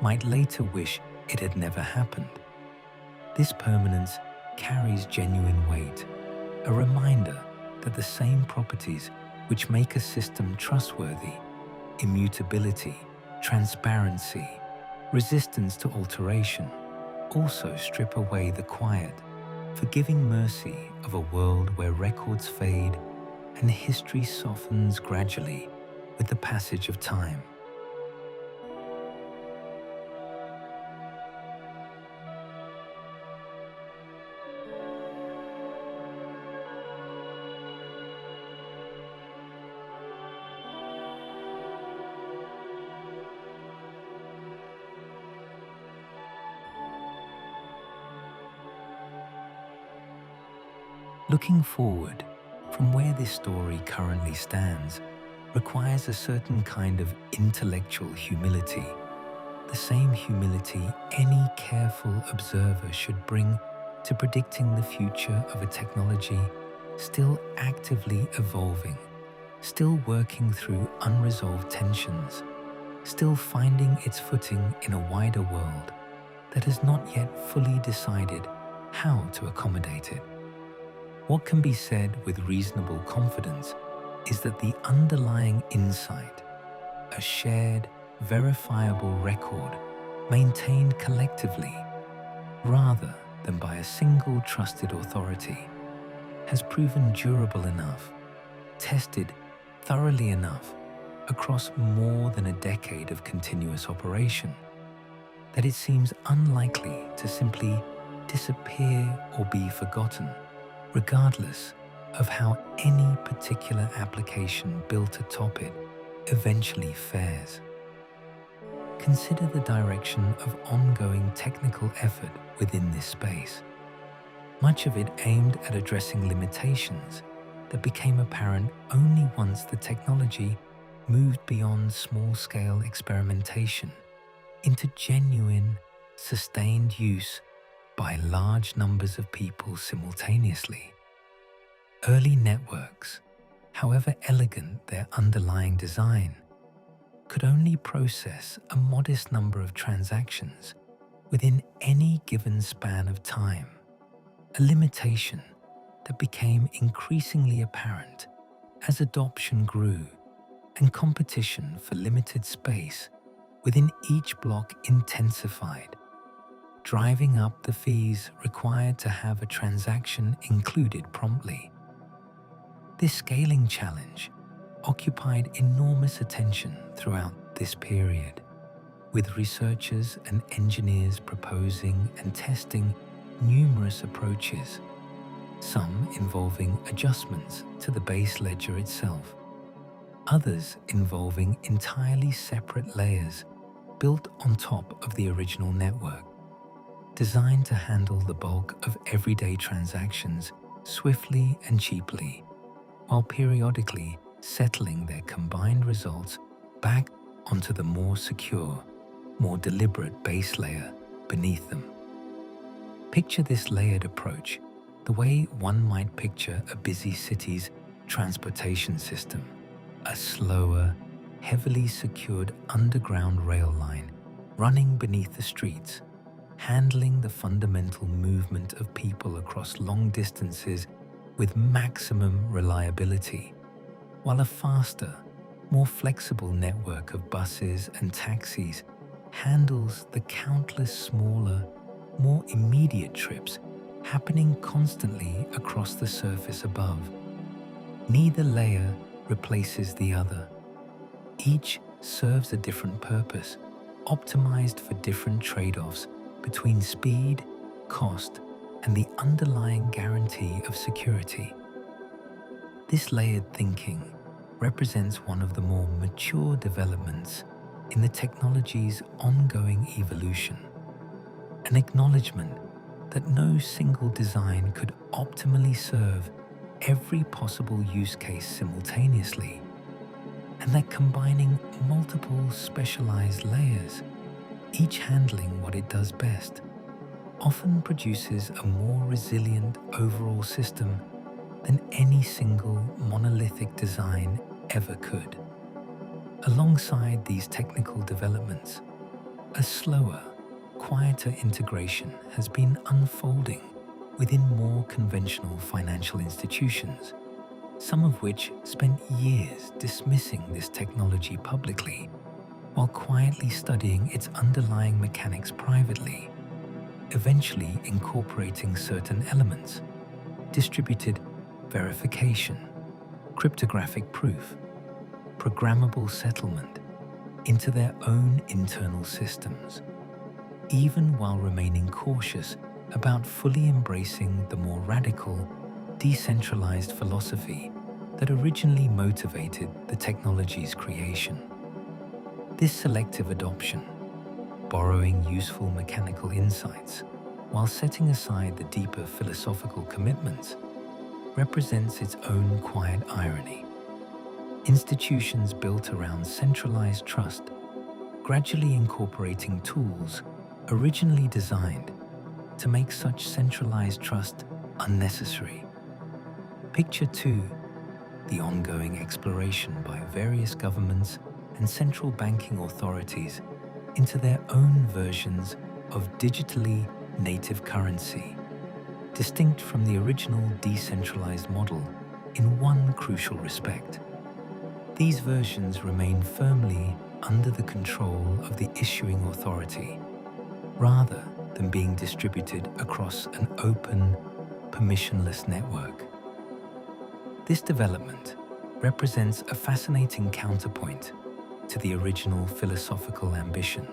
might later wish it had never happened. This permanence carries genuine weight, a reminder that the same properties which make a system trustworthy, immutability, transparency, resistance to alteration, also strip away the quiet, forgiving mercy of a world where records fade and history softens gradually with the passage of time. Looking forward, from where this story currently stands, requires a certain kind of intellectual humility, the same humility any careful observer should bring to predicting the future of a technology still actively evolving, still working through unresolved tensions, still finding its footing in a wider world that has not yet fully decided how to accommodate it. What can be said with reasonable confidence is that the underlying insight, a shared, verifiable record maintained collectively, rather than by a single trusted authority, has proven durable enough, tested thoroughly enough across more than a decade of continuous operation, that it seems unlikely to simply disappear or be forgotten, regardless of how any particular application built atop it eventually fares. Consider the direction of ongoing technical effort within this space, much of it aimed at addressing limitations that became apparent only once the technology moved beyond small-scale experimentation into genuine, sustained use by large numbers of people simultaneously. Early networks, however elegant their underlying design, could only process a modest number of transactions within any given span of time, a limitation that became increasingly apparent as adoption grew and competition for limited space within each block intensified, driving up the fees required to have a transaction included promptly. This scaling challenge occupied enormous attention throughout this period, with researchers and engineers proposing and testing numerous approaches, some involving adjustments to the base ledger itself, others involving entirely separate layers built on top of the original network, designed to handle the bulk of everyday transactions swiftly and cheaply, while periodically settling their combined results back onto the more secure, more deliberate base layer beneath them. Picture this layered approach the way one might picture a busy city's transportation system, a slower, heavily secured underground rail line running beneath the streets, handling the fundamental movement of people across long distances with maximum reliability, while a faster, more flexible network of buses and taxis handles the countless smaller, more immediate trips happening constantly across the surface above. Neither layer replaces the other. Each serves a different purpose, optimized for different trade-offs between speed, cost, and the underlying guarantee of security. This layered thinking represents one of the more mature developments in the technology's ongoing evolution, an acknowledgement that no single design could optimally serve every possible use case simultaneously, and that combining multiple specialized layers, each handling what it does best, often produces a more resilient overall system than any single monolithic design ever could. Alongside these technical developments, a slower, quieter integration has been unfolding within more conventional financial institutions, some of which spent years dismissing this technology publicly while quietly studying its underlying mechanics privately, eventually incorporating certain elements, distributed verification, cryptographic proof, programmable settlement, into their own internal systems, even while remaining cautious about fully embracing the more radical, decentralized philosophy that originally motivated the technology's creation. This selective adoption, borrowing useful mechanical insights while setting aside the deeper philosophical commitments, represents its own quiet irony. Institutions built around centralized trust, gradually incorporating tools originally designed to make such centralized trust unnecessary. Picture 2. The ongoing exploration by various governments and central banking authorities into their own versions of digitally native currency, distinct from the original decentralized model in one crucial respect. These versions remain firmly under the control of the issuing authority, rather than being distributed across an open, permissionless network. This development represents a fascinating counterpoint to the original philosophical ambition.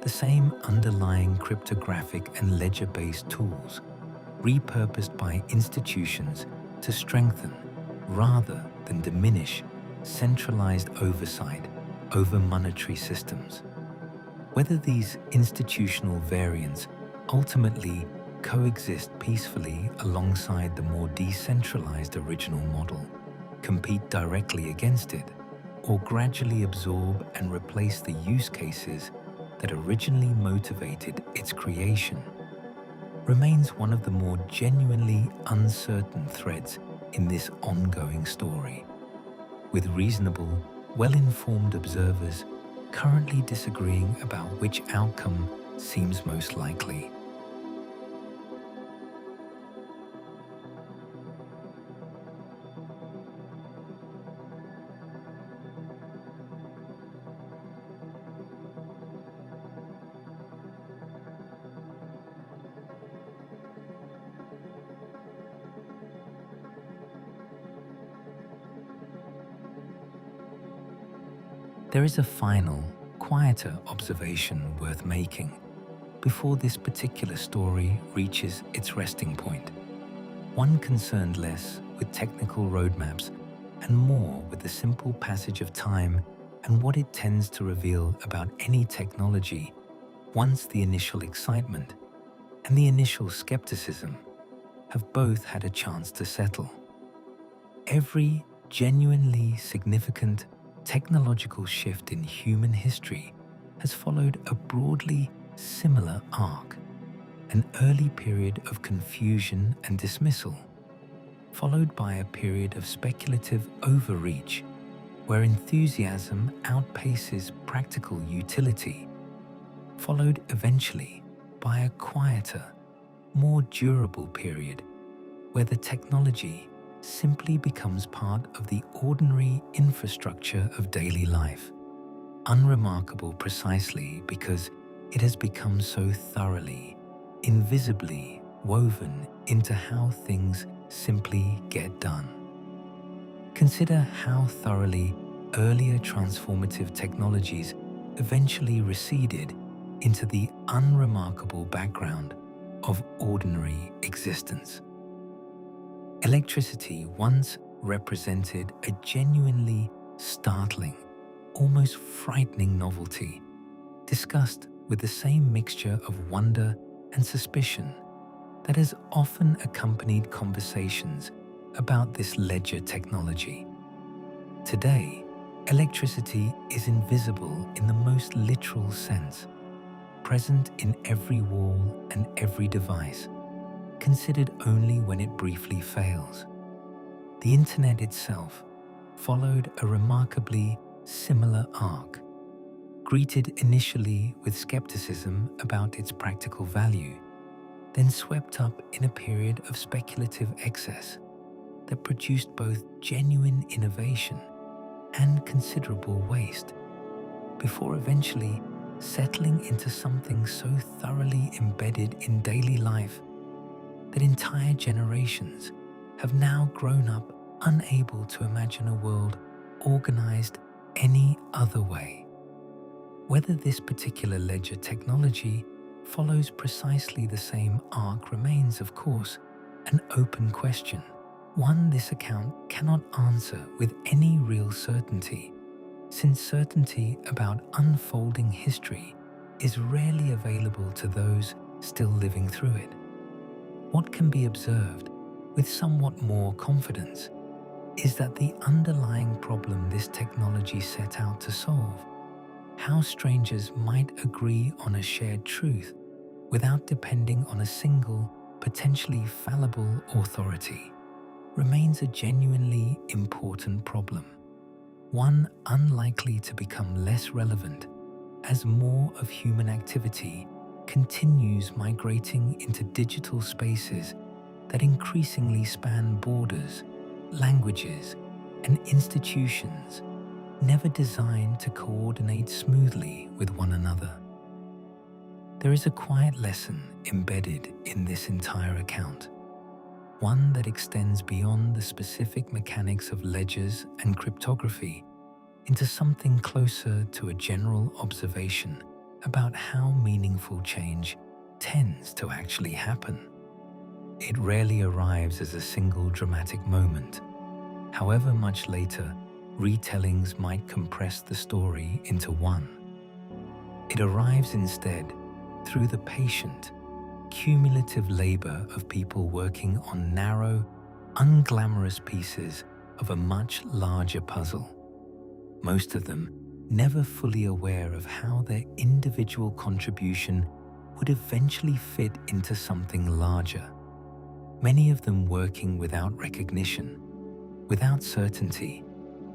The same underlying cryptographic and ledger-based tools, repurposed by institutions to strengthen rather than diminish centralized oversight over monetary systems. Whether these institutional variants ultimately coexist peacefully alongside the more decentralized original model, compete directly against it, or gradually absorb and replace the use cases that originally motivated its creation, remains one of the more genuinely uncertain threads in this ongoing story, with reasonable, well-informed observers currently disagreeing about which outcome seems most likely. There is a final, quieter observation worth making before this particular story reaches its resting point. One concerned less with technical roadmaps and more with the simple passage of time and what it tends to reveal about any technology once the initial excitement and the initial skepticism have both had a chance to settle. Every genuinely significant technological shift in human history has followed a broadly similar arc, an early period of confusion and dismissal, followed by a period of speculative overreach, where enthusiasm outpaces practical utility, followed eventually by a quieter, more durable period, where the technology simply becomes part of the ordinary infrastructure of daily life, unremarkable precisely because it has become so thoroughly, invisibly woven into how things simply get done. Consider how thoroughly earlier transformative technologies eventually receded into the unremarkable background of ordinary existence. Electricity once represented a genuinely startling, almost frightening novelty, discussed with the same mixture of wonder and suspicion that has often accompanied conversations about this ledger technology. Today, electricity is invisible in the most literal sense, present in every wall and every device, considered only when it briefly fails. The internet itself followed a remarkably similar arc, greeted initially with skepticism about its practical value, then swept up in a period of speculative excess that produced both genuine innovation and considerable waste, before eventually settling into something so thoroughly embedded in daily life that entire generations have now grown up unable to imagine a world organized any other way. Whether this particular ledger technology follows precisely the same arc remains, of course, an open question, one this account cannot answer with any real certainty, since certainty about unfolding history is rarely available to those still living through it. What can be observed with somewhat more confidence is that the underlying problem this technology set out to solve, how strangers might agree on a shared truth without depending on a single, potentially fallible authority, remains a genuinely important problem, one unlikely to become less relevant as more of human activity continues migrating into digital spaces that increasingly span borders, languages, and institutions never designed to coordinate smoothly with one another. There is a quiet lesson embedded in this entire account, one that extends beyond the specific mechanics of ledgers and cryptography into something closer to a general observation about how meaningful change tends to actually happen. It rarely arrives as a single dramatic moment. However much later, retellings might compress the story into one. It arrives instead through the patient, cumulative labor of people working on narrow, unglamorous pieces of a much larger puzzle. Most of them never fully aware of how their individual contribution would eventually fit into something larger. Many of them working without recognition, without certainty,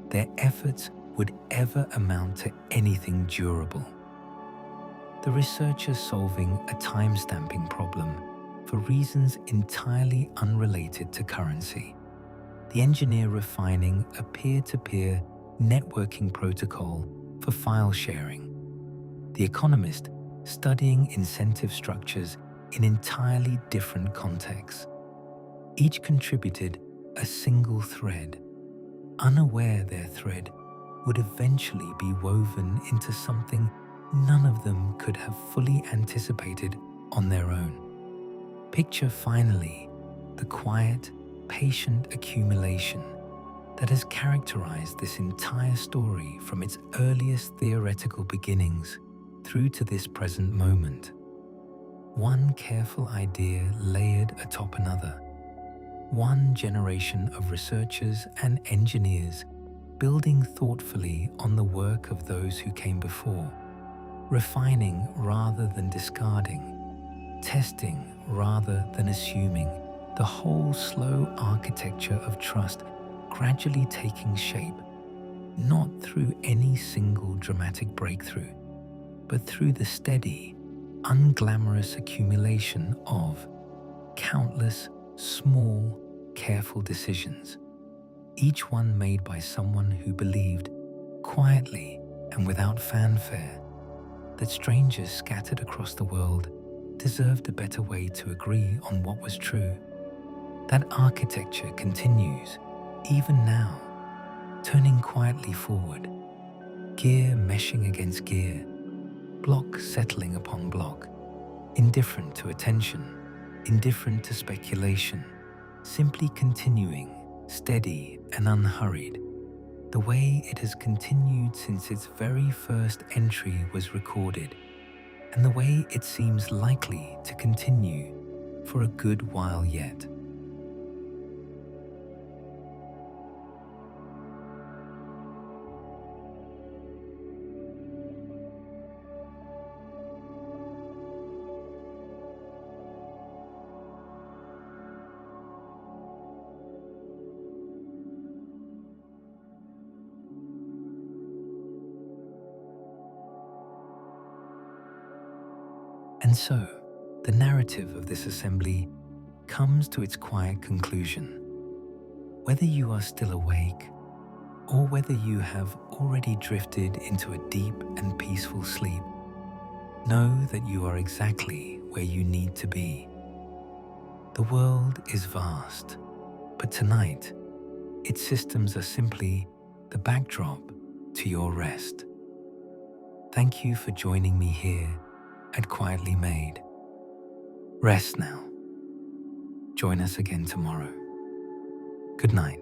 their efforts would ever amount to anything durable. The researcher solving a time-stamping problem for reasons entirely unrelated to currency. The engineer refining a peer-to-peer networking protocol for file sharing. The economist studying incentive structures in entirely different contexts. Each contributed a single thread, unaware their thread would eventually be woven into something none of them could have fully anticipated on their own. Picture finally the quiet, patient accumulation that has characterized this entire story from its earliest theoretical beginnings through to this present moment. One careful idea layered atop another. One generation of researchers and engineers building thoughtfully on the work of those who came before, refining rather than discarding, testing rather than assuming, the whole slow architecture of trust gradually taking shape, not through any single dramatic breakthrough, but through the steady, unglamorous accumulation of countless small, careful decisions, each one made by someone who believed, quietly and without fanfare, that strangers scattered across the world deserved a better way to agree on what was true. That architecture continues, even now, turning quietly forward, gear meshing against gear, block settling upon block, indifferent to attention, indifferent to speculation, simply continuing, steady and unhurried, the way it has continued since its very first entry was recorded, and the way it seems likely to continue for a good while yet. And so, the narrative of this assembly comes to its quiet conclusion. Whether you are still awake, or whether you have already drifted into a deep and peaceful sleep, know that you are exactly where you need to be. The world is vast, but tonight, its systems are simply the backdrop to your rest. Thank you for joining me here at Quietly Made. Rest now. Join us again tomorrow. Good night.